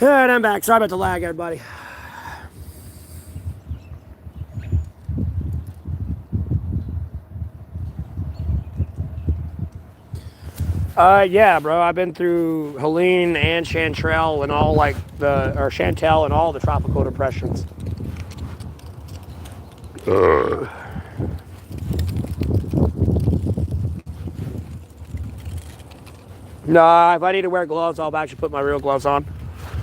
Alright, I'm back. Sorry about the lag, everybody. Yeah, bro. I've been through Helene and Chantal and all Chantal and all the tropical depressions. Nah, if I need to wear gloves, I'll actually put my real gloves on.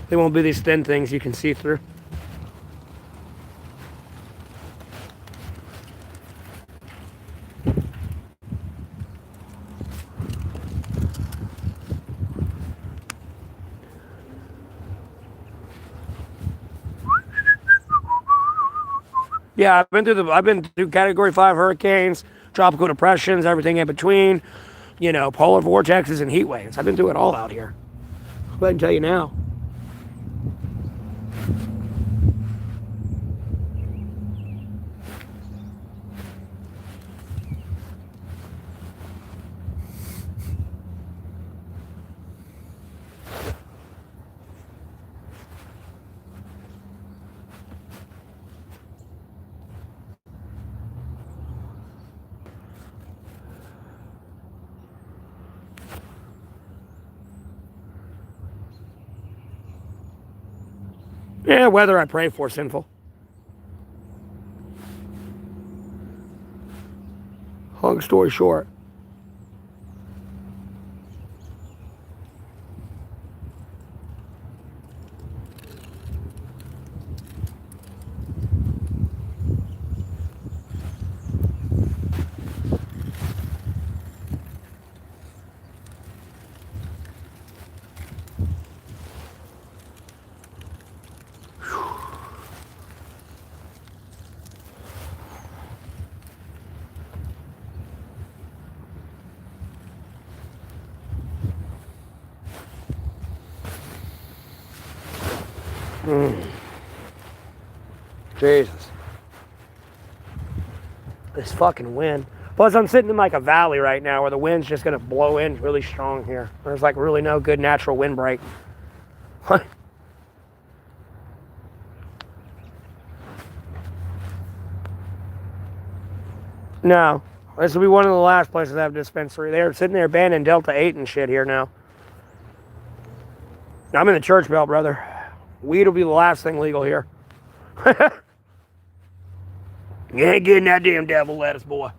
They won't be these thin things you can see through. Yeah, I've been through Category 5 hurricanes, tropical depressions, everything in between. You know, polar vortexes and heat waves. I've been through it all out here. I'll go ahead and tell you now. Yeah, whether I pray for sinful. Long story short. Jesus. This fucking wind. Plus, I'm sitting in like a valley right now where the wind's just going to blow in really strong here. There's like really no good natural windbreak. No. This will be one of the last places that have a dispensary. They're sitting there banning Delta 8 and shit here now. I'm in the church belt, brother. Weed will be the last thing legal here. You ain't getting that damn devil lettuce, boy.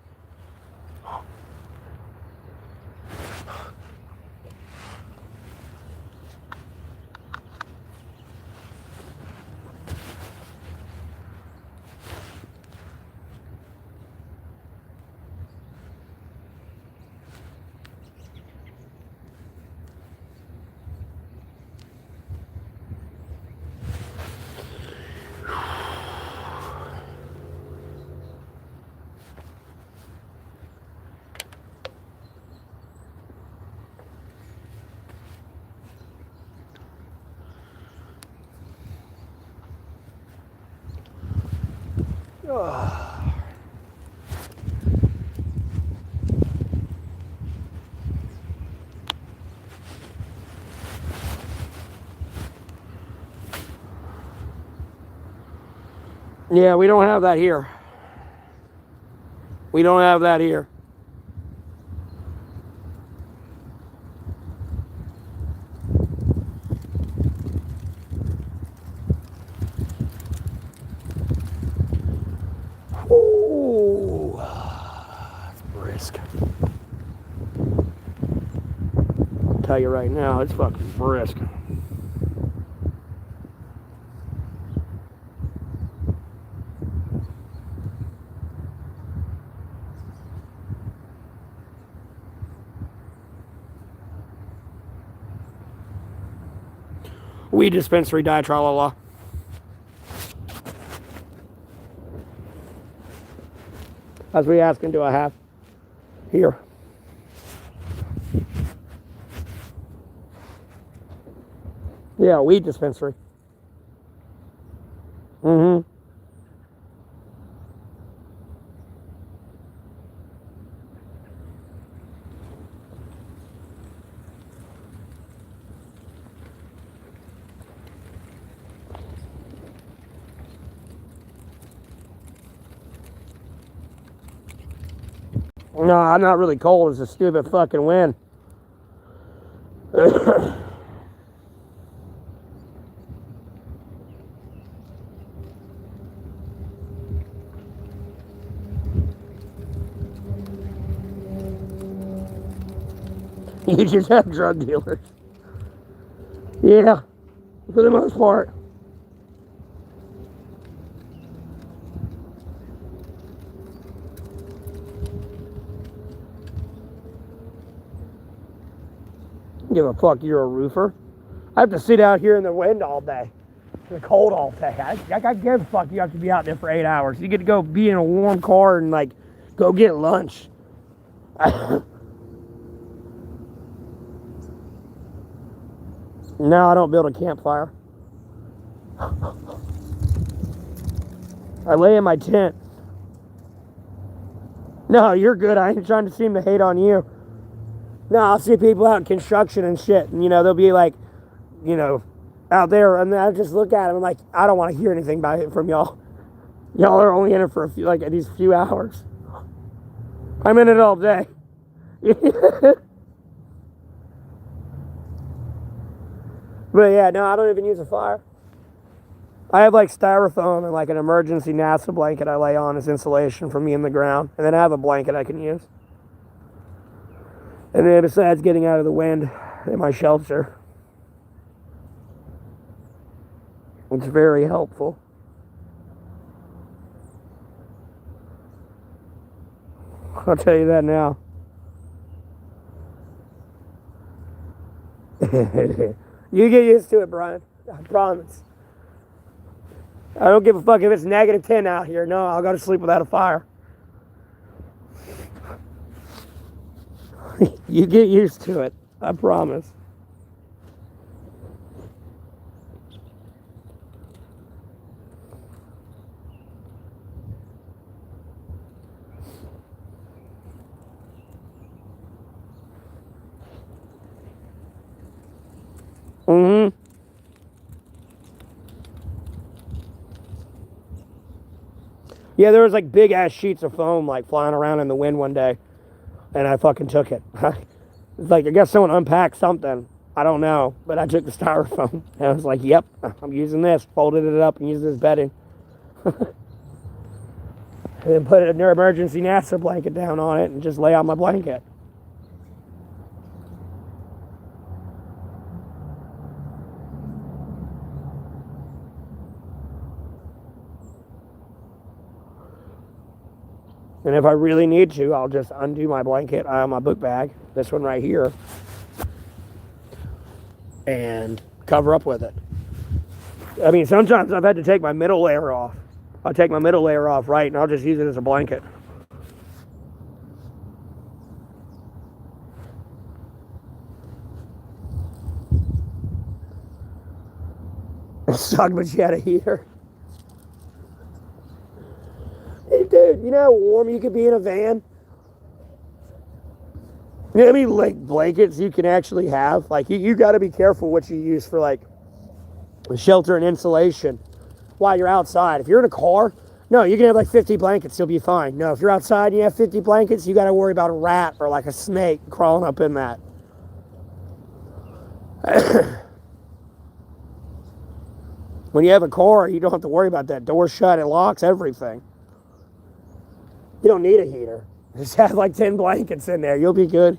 Yeah, we don't have that here. We don't have that here. Ooh, it's brisk. I'll tell you right now, it's fucking brisk. Weed dispensary, die, tra la la. As we asking, do I have here? Yeah, weed dispensary. Mm-hmm. No, I'm not really cold. It's a stupid fucking wind. You just have drug dealers. Yeah, for the most part. Give a fuck, you're a roofer. I have to sit out here in the wind all day, in the cold all day. I give a fuck. You have to be out there for 8 hours. You get to go be in a warm car and like go get lunch. No, I don't build a campfire. I lay in my tent. No, you're good. I ain't trying to seem to hate on you. No, I'll see people out in construction and shit, and they'll be like, out there, and I just look at them and like, I don't want to hear anything about it from y'all. Y'all are only in it for these few hours. I'm in it all day. But yeah, no, I don't even use a fire. I have like styrofoam and like an emergency NASA blanket I lay on as insulation for me in the ground. And then I have a blanket I can use. And then besides getting out of the wind in my shelter, it's very helpful. I'll tell you that now. You get used to it, Brian. I promise. I don't give a fuck if it's -10 out here. No, I'll go to sleep without a fire. You get used to it. I promise. Mm-hmm. Yeah, there was like big ass sheets of foam like flying around in the wind one day, and I fucking took it. It's like I guess someone unpacked something. I don't know, but I took the styrofoam and I was like, "Yep, I'm using this." Folded it up and used this bedding, and then put an emergency NASA blanket down on it and just lay on my blanket. And if I really need to, I'll just undo my blanket out of my book bag, this one right here, and cover up with it. I mean, sometimes I've had to take my middle layer off. I'll take my middle layer off, right, and I'll just use it as a blanket. It sucked, but you had a heater. Hey, dude, you know how warm you could be in a van? You know how many like blankets you can actually have? Like you got to be careful what you use for like shelter and insulation while you're outside. If you're in a car, no, you can have like 50 blankets, you'll be fine. No, if you're outside and you have 50 blankets, you got to worry about a rat or like a snake crawling up in that. When you have a car, you don't have to worry about that. Door shut, it locks everything. You don't need a heater. Just have like 10 blankets in there. You'll be good.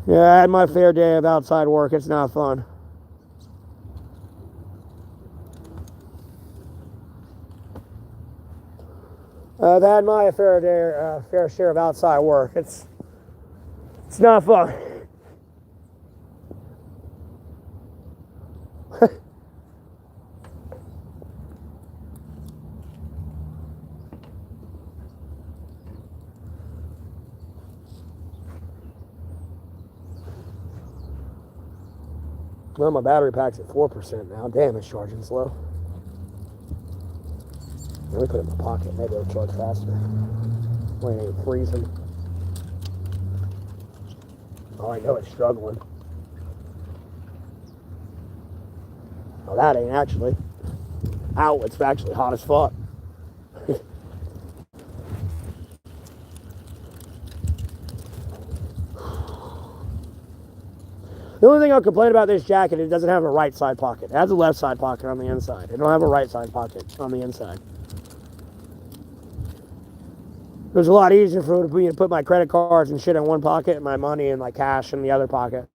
Yeah, I had my fair day of outside work. It's not fun. I've had my fair share of outside work. It's not fun. Well, my battery pack's at 4% now. Damn, it's charging slow. Let me put it in my pocket. Maybe it'll charge faster. Wait, ain't freezing. Oh, I know it's struggling. Oh, that ain't actually. Ow, it's actually hot as fuck. The only thing I'll complain about this jacket, it doesn't have a right side pocket. It has a left side pocket on the inside. It don't have a right side pocket on the inside. It was a lot easier for me to put my credit cards and shit in one pocket and my money and my cash in the other pocket.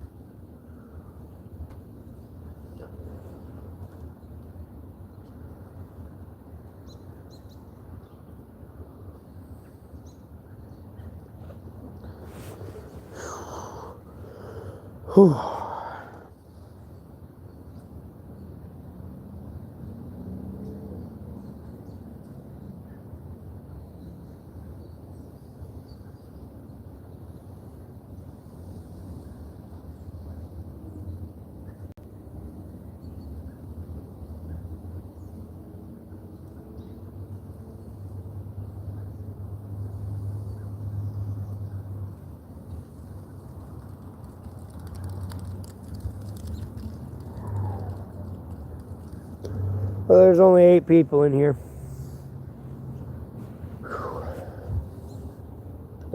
Whew. Well, there's only 8 people in here.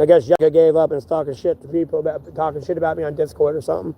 I guess Jessica gave up and is talking shit to people talking shit about me on Discord or something.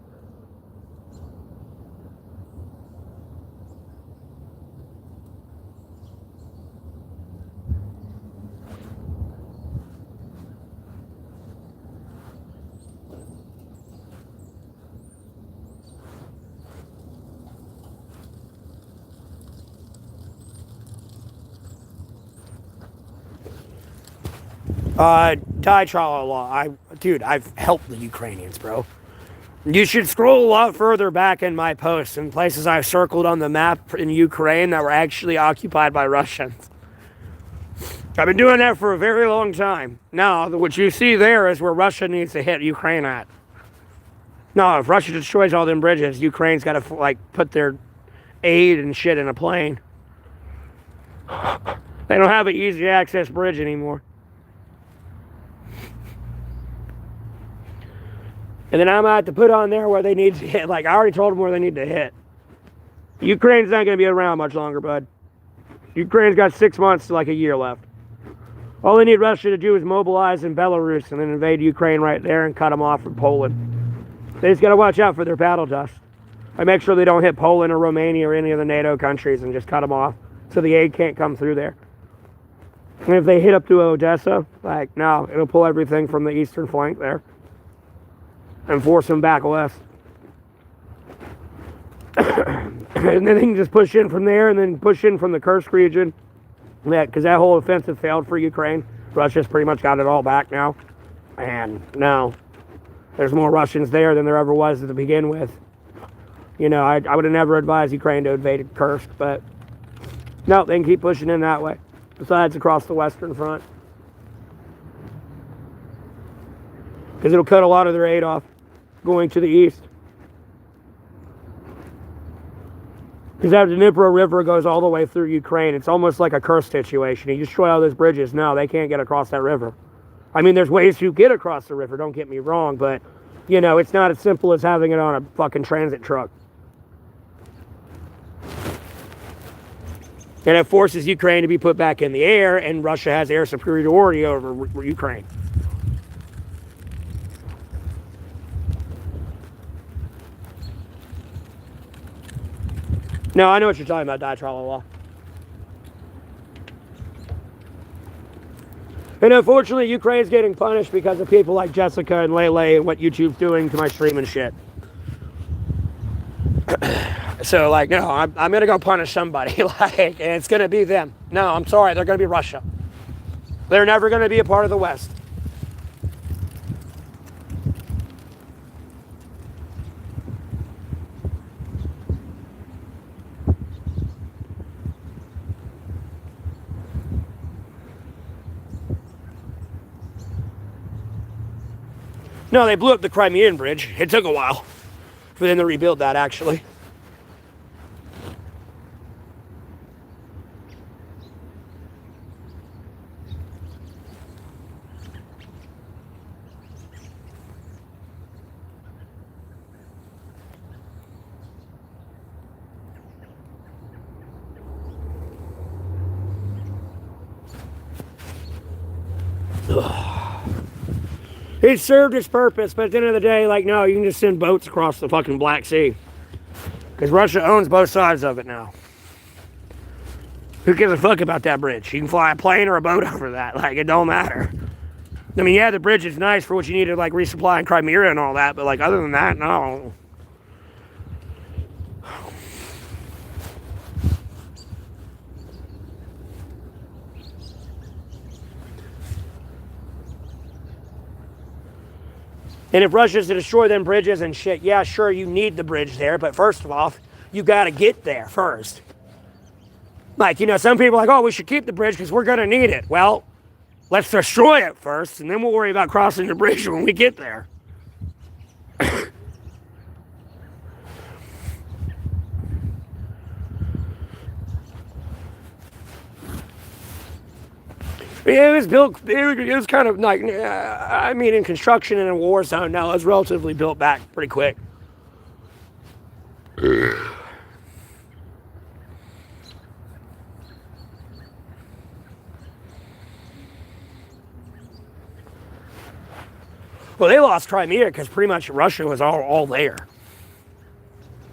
Dude, I've helped the Ukrainians, bro. You should scroll a lot further back in my posts and places I've circled on the map in Ukraine that were actually occupied by Russians. I've been doing that for a very long time. Now, what you see there is where Russia needs to hit Ukraine at. No, if Russia destroys all them bridges, Ukraine's got to like put their aid and shit in a plane. They don't have an easy access bridge anymore. And then I'm out to put on there where they need to hit. Like, I already told them where they need to hit. Ukraine's not going to be around much longer, bud. Ukraine's got 6 months to like a year left. All they need Russia to do is mobilize in Belarus and then invade Ukraine right there and cut them off from Poland. They just got to watch out for their battle dust. I make sure they don't hit Poland or Romania or any of the NATO countries and just cut them off so the aid can't come through there. And if they hit up to Odessa, like, no, it'll pull everything from the eastern flank there and force them back west. And then they can just push in from there and then push in from the Kursk region. Yeah, because that whole offensive failed for Ukraine. Russia's pretty much got it all back now. And now there's more Russians there than there ever was to begin with. You know, I would have never advised Ukraine to invade Kursk, but no, they can keep pushing in that way. Besides across the Western Front. Because it'll cut a lot of their aid off going to the east. Because that Dnipro River goes all the way through Ukraine. It's almost like a curse situation. You destroy all those bridges, no, they can't get across that river. I mean, there's ways to get across the river, don't get me wrong, but, you know, it's not as simple as having it on a fucking transit truck. And it forces Ukraine to be put back in the air, and Russia has air superiority over Ukraine. No, I know what you're talking about, Dietrich. And unfortunately, Ukraine's getting punished because of people like Jessica and Lele and what YouTube's doing to my stream and shit. So, like, no, I'm going to go punish somebody, like, and it's going to be them. No, I'm sorry, they're going to be Russia. They're never going to be a part of the West. No, they blew up the Crimean Bridge. It took a while for them to rebuild that, actually. It served its purpose, but at the end of the day, like, no, you can just send boats across the fucking Black Sea. Because Russia owns both sides of it now. Who gives a fuck about that bridge? You can fly a plane or a boat over that. Like, it don't matter. I mean, yeah, the bridge is nice for what you need to, like, resupply in Crimea and all that, but, like, other than that, no. And if Russia's to destroy them bridges and shit, yeah, sure, you need the bridge there, but first of all, you got to get there first. Like, you know, some people are like, oh, we should keep the bridge because we're going to need it. Well, let's destroy it first, and then we'll worry about crossing the bridge when we get there. It was built, it was kind of like, I mean, in construction and in a war zone, no, it was relatively built back pretty quick. Well, they lost Crimea because pretty much Russia was all there.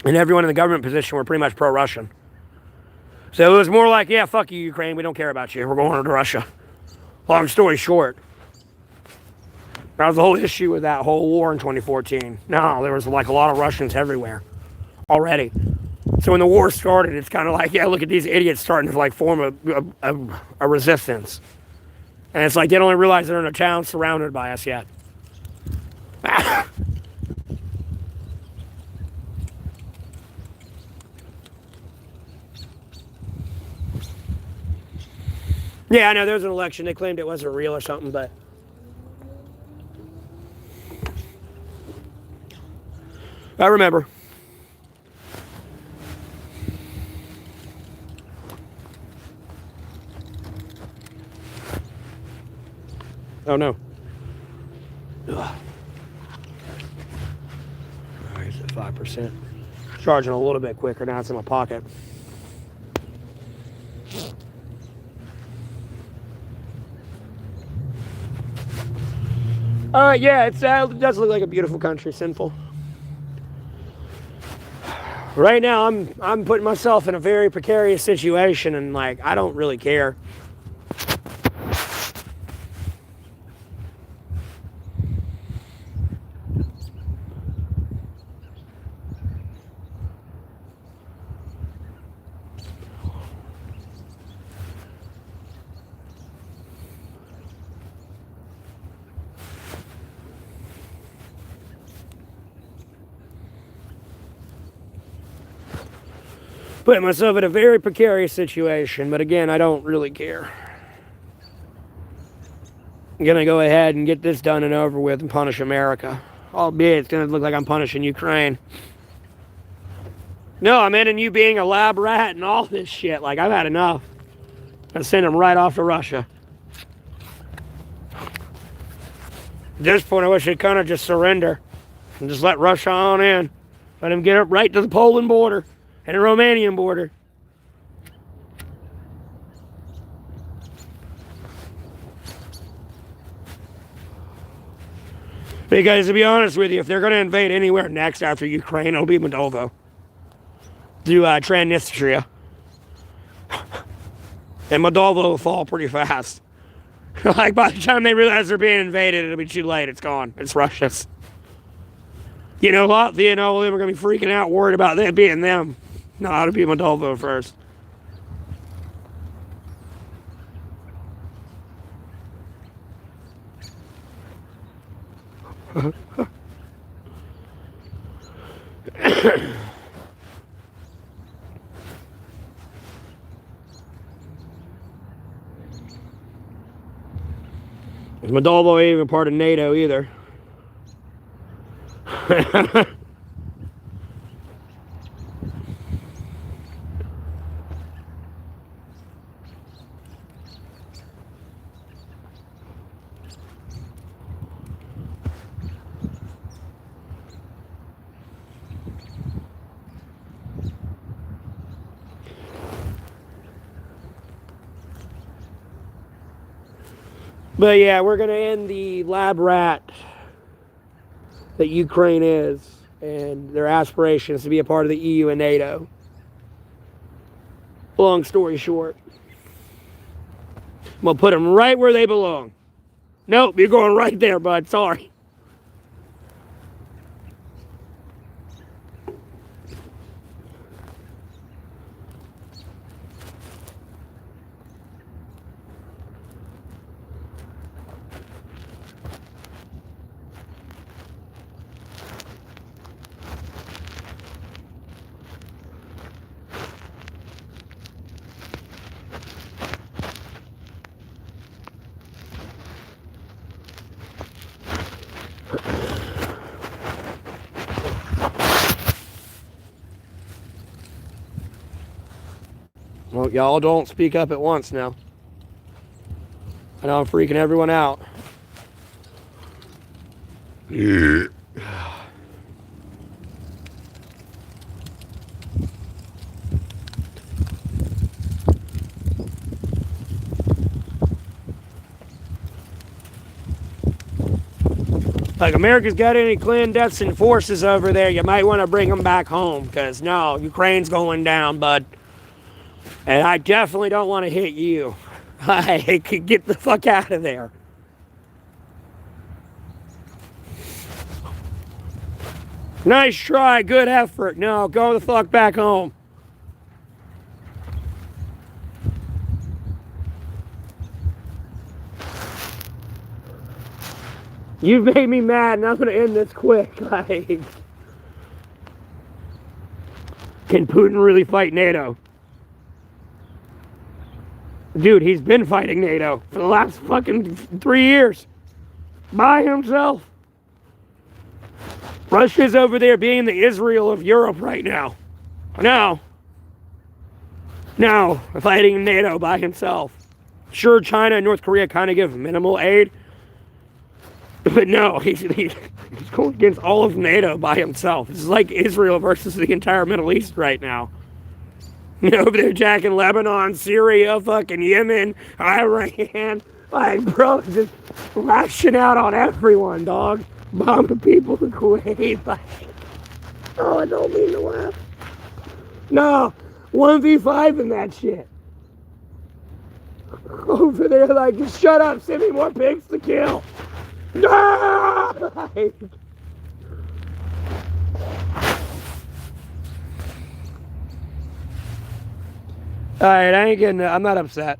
And everyone in the government position were pretty much pro-Russian. So it was more like, yeah, fuck you, Ukraine. We don't care about you. We're going to Russia. Long story short, that was the whole issue with that whole war in 2014. No, there was like a lot of Russians everywhere already. So when the war started, it's kind of like, yeah, look at these idiots starting to like form a resistance. And it's like they don't realize they're in a town surrounded by us yet. Yeah, I know there was an election. They claimed it wasn't real or something, but I remember. Oh no. Ugh. Alright, it's at 5%. Charging a little bit quicker now. It's in my pocket. Yeah, it does look like a beautiful country. Sinful. Right now, I'm putting myself in a very precarious situation, and like I don't really care. Putting myself in a very precarious situation, but again, I don't really care. I'm gonna go ahead and get this done and over with and punish America. Albeit it's gonna look like I'm punishing Ukraine. No, I'm ending you being a lab rat and all this shit. Like, I've had enough. I send them right off to Russia. At this point, I wish they'd kind of just surrender and just let Russia on in. Let them get up right to the Poland border and the Romanian border. Because to be honest with you, if they're going to invade anywhere next after Ukraine, it'll be Moldova. Through Transnistria. And Moldova will fall pretty fast. Like by the time they realize they're being invaded, it'll be too late. It's gone. It's Russia's. You know, Latvia and all of them are going to be freaking out, worried about them being them. No, it'll be Moldova first. Moldova ain't even part of NATO either. But yeah, we're going to end the lab rat that Ukraine is and their aspirations to be a part of the EU and NATO. Long story short, I'm going to put them right where they belong. Nope, you're going right there, bud. Sorry. Well, y'all don't speak up at once now. I know I'm freaking everyone out. Yeah. Like, America's got any clandestine forces over there, you might want to bring them back home, because no, Ukraine's going down, bud. And I definitely don't want to hit you. I could get the fuck out of there. Nice try, good effort. No, go the fuck back home. You've made me mad, and I'm gonna end this quick. Like, can Putin really fight NATO? Dude, he's been fighting NATO for the last fucking 3 years. By himself. Russia's over there being the Israel of Europe right now. No, fighting NATO by himself. Sure, China and North Korea kind of give minimal aid. But no, he's going against all of NATO by himself. It's like Israel versus the entire Middle East right now. Over there jacking Lebanon, Syria, fucking Yemen, Iran. Like, bro, just lashing out on everyone, dog. Bombing people in Kuwait. Like, oh, I don't mean to laugh. No, 1v5 in that shit. Over there, like, just shut up, send me more pigs to kill. No! Alright, I'm not upset.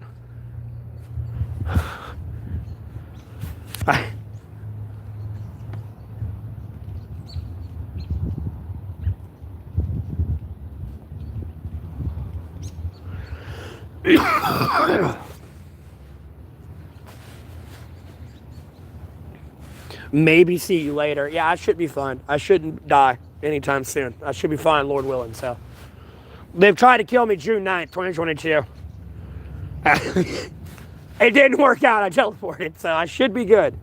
Maybe see you later. Yeah, I should be fine. I shouldn't die anytime soon. I should be fine, Lord willing. So, they've tried to kill me June 9th, 2022. It didn't work out. I teleported, so I should be good.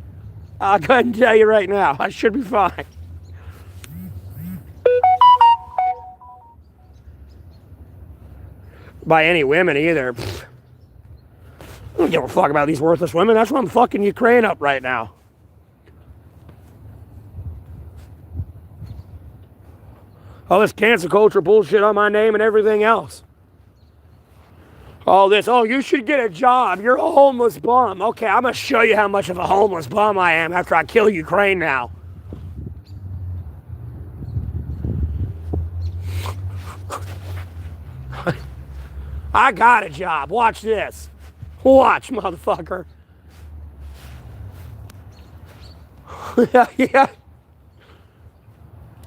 I'll go ahead and tell you right now. I should be fine. By any women either. I don't give a fuck about these worthless women. That's why I'm fucking Ukraine up right now. All this cancel culture bullshit on my name and everything else. All this, oh, you should get a job. You're a homeless bum. Okay, I'm going to show you how much of a homeless bum I am after I kill Ukraine now. I got a job. Watch this. Watch, motherfucker. Yeah.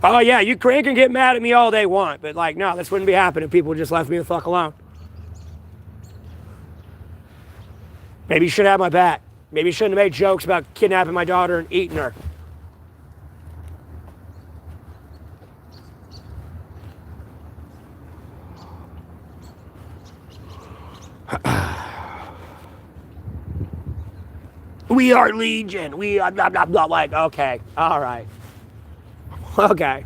Oh, yeah, Ukraine can get mad at me all they want, but, like, no, this wouldn't be happening if people just left me the fuck alone. Maybe you should have my back. Maybe you shouldn't have made jokes about kidnapping my daughter and eating her. We are Legion. We are blah, blah, blah. Like, okay, all right. Okay.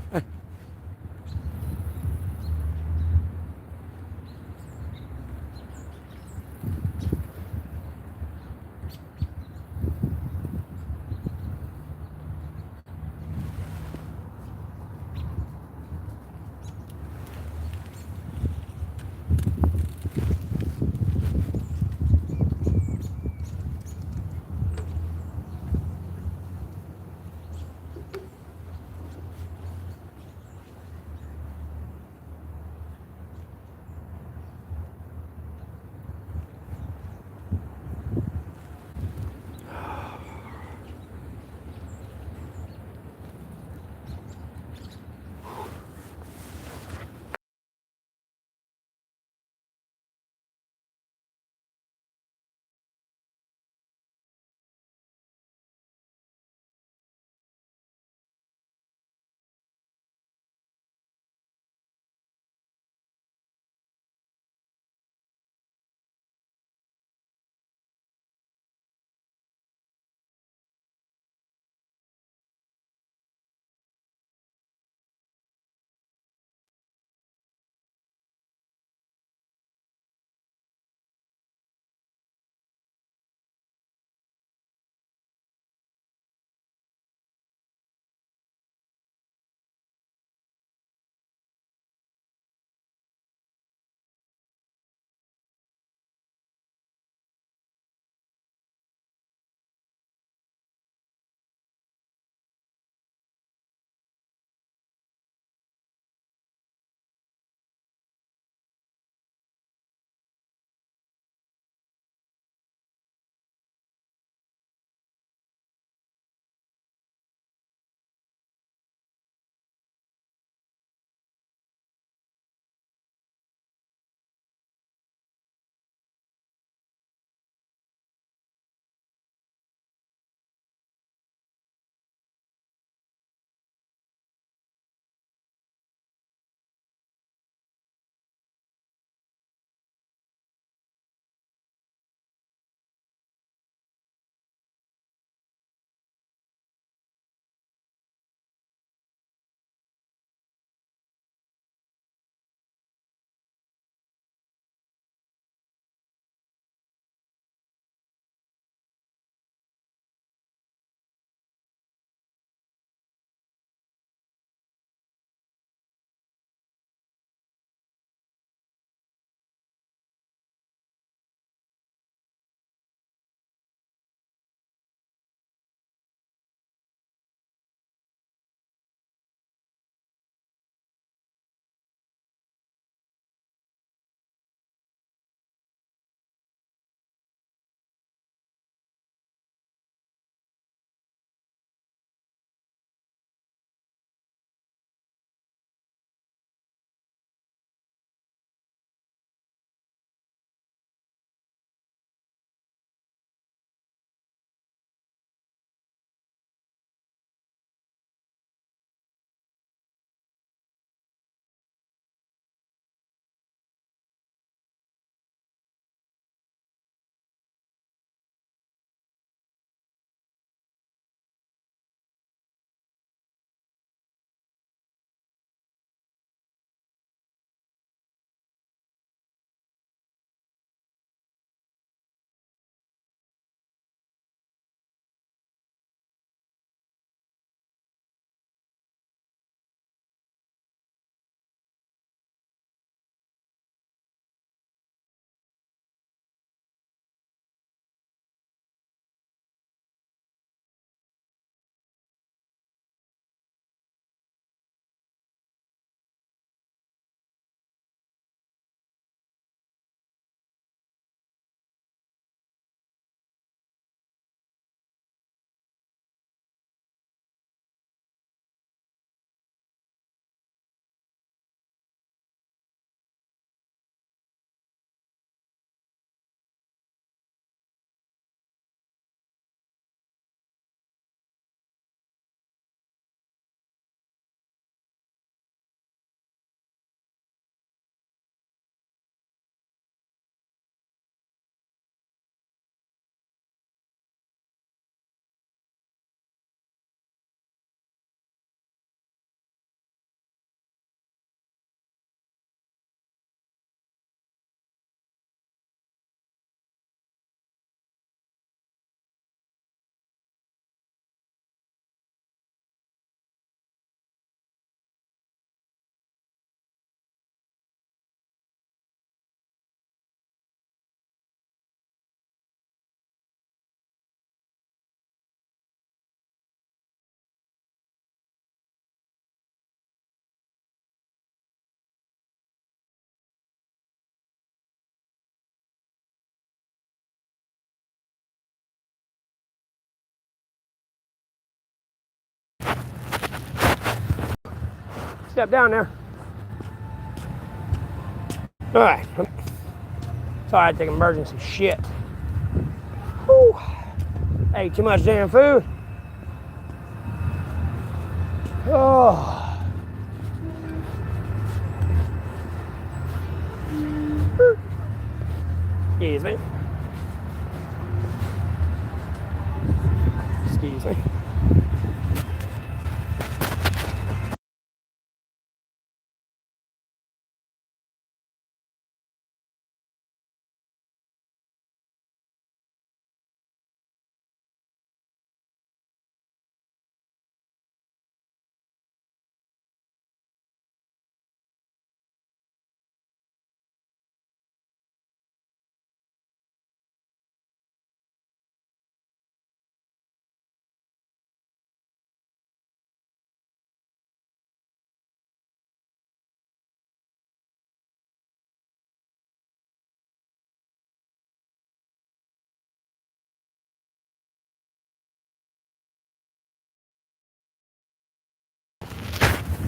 step down there. All right. Sorry, I had to take emergency shit. Whew. Ate too much damn food. Oh. Excuse me. Excuse me.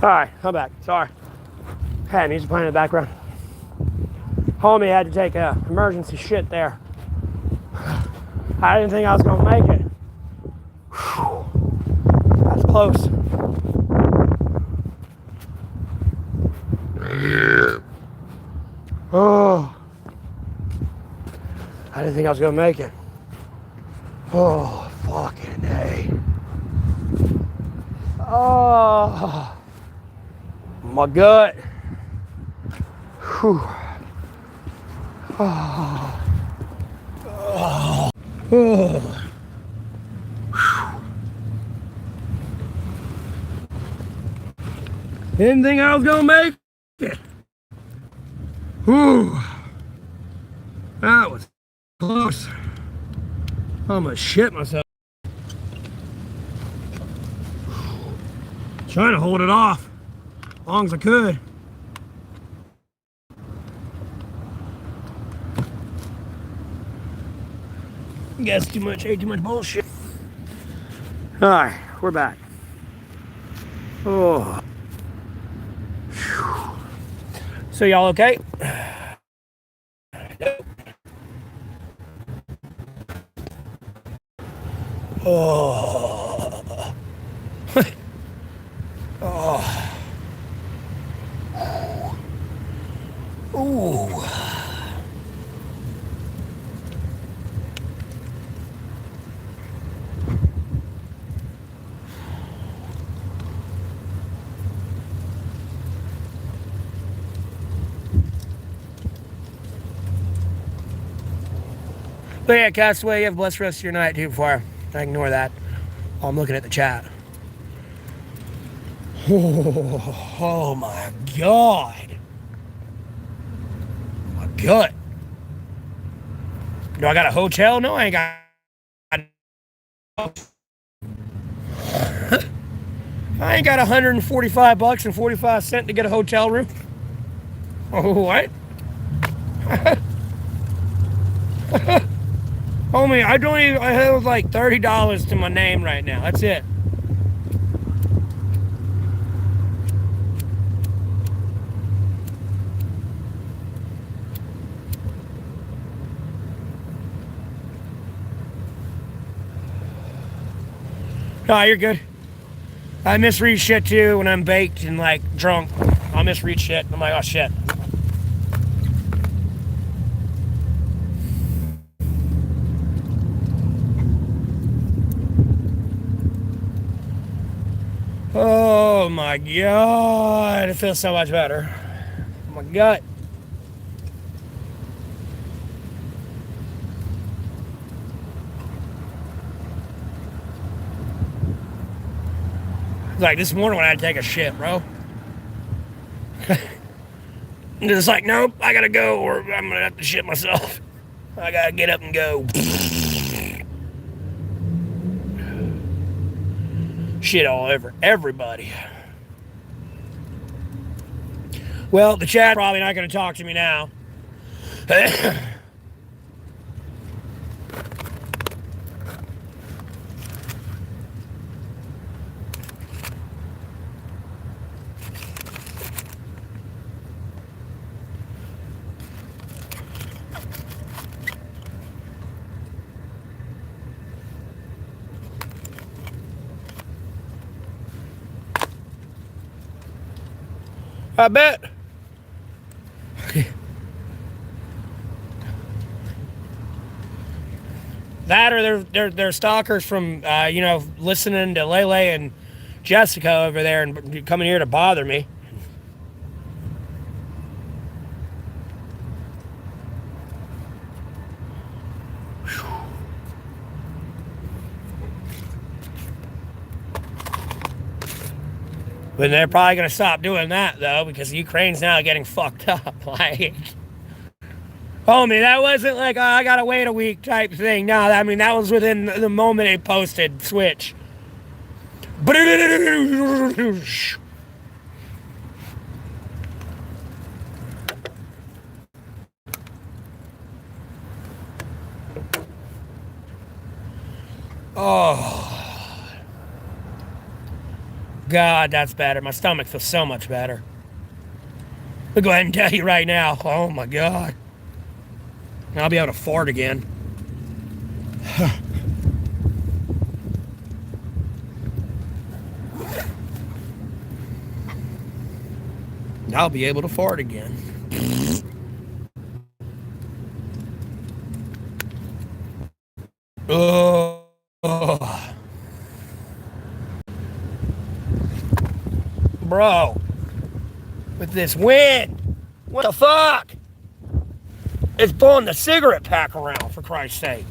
All right, I'm back. Sorry. Had music playing in the background. Homie had to take a emergency shit there. I didn't think I was gonna make it. Whew. That's close. Oh. I didn't think I was gonna make it. Oh, fucking A. Oh. My gut. Whew. Oh. Oh. Oh. Didn't think I was gonna make it. Whew. That was close. I almost shit myself. Trying to hold it off as long as I could. Guess ate too much bullshit. All right, we're back. Oh. Whew. So y'all okay? Oh. Oh. Ooh. But yeah, Castaway, you have a blessed rest of your night too before I ignore that. I'm looking at the chat. Oh my God. My gut. Do I got a hotel? No, I ain't got. I ain't got $145 and 45 cents to get a hotel room. Oh, what? Homie, I have like $30 to my name right now. That's it. No, you're good. I misread shit too when I'm baked and like drunk. I'll misread shit. I'm like, oh shit. Oh my God. It feels so much better. Oh my gut. Like this morning when I had to take a shit, bro. It's like, nope, I gotta go or I'm gonna have to shit myself. I gotta get up and go. Shit all over everybody. Well, the chat probably not gonna talk to me now. I bet. That or they're stalkers from, listening to Lele and Jessica over there and coming here to bother me. But they're probably going to stop doing that, though, because Ukraine's now getting fucked up. Like, homie, that wasn't like, oh, I got to wait a week type thing. No, I mean, that was within the moment they posted Switch. Oh. God, that's better. My stomach feels so much better. I'll go ahead and tell you right now. Oh my God. I'll be able to fart again. I'll be able to fart again. Oh. Bro, with this wind, what the fuck? It's blowing the cigarette pack around, for Christ's sake.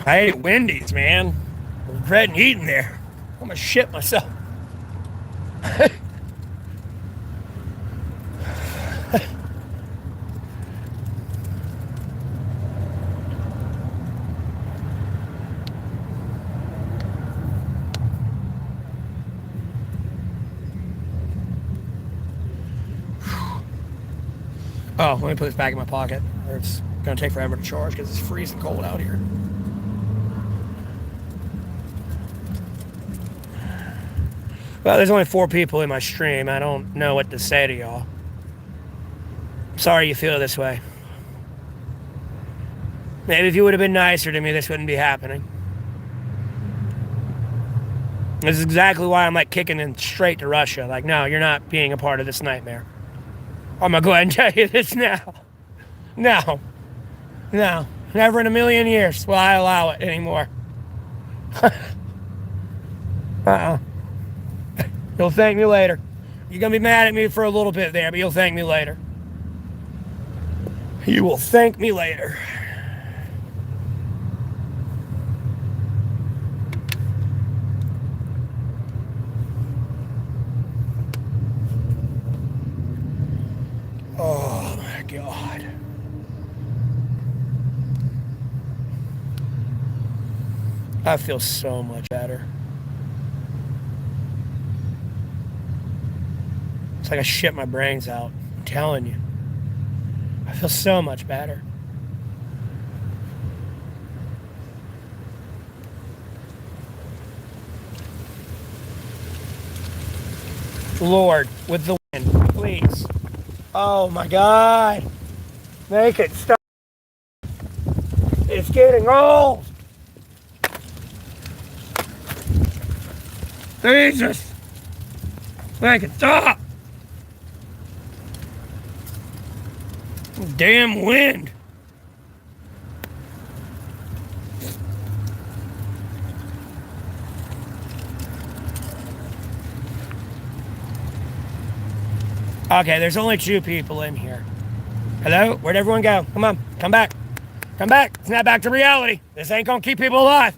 I hate Wendy's, man. I'm regretting eating there. I'm gonna shit myself. Oh, let me put this back in my pocket, or it's going to take forever to charge because it's freezing cold out here. Well, there's only 4 people in my stream. I don't know what to say to y'all. Sorry you feel this way. Maybe if you would have been nicer to me, this wouldn't be happening. This is exactly why I'm like kicking in straight to Russia. Like, no, you're not being a part of this nightmare. I'm going to go ahead and tell you this now. No. Never in a million years will I allow it anymore. You'll thank me later. You're going to be mad at me for a little bit there, but you'll thank me later. You will thank me later. Oh my God. I feel so much better. It's like I shit my brains out. I'm telling you. I feel so much better. Lord, with the wind, please. Oh my God. Make it stop. It's getting old. Jesus. Make it stop. Damn wind. Okay, there's only 2 people in here. Hello? Where'd everyone go? Come on, come back. Come back. Snap back to reality. This ain't gonna keep people alive.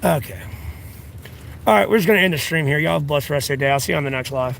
Okay. All right, we're just going to end the stream here. Y'all have a blessed rest of your day. I'll see you on the next live.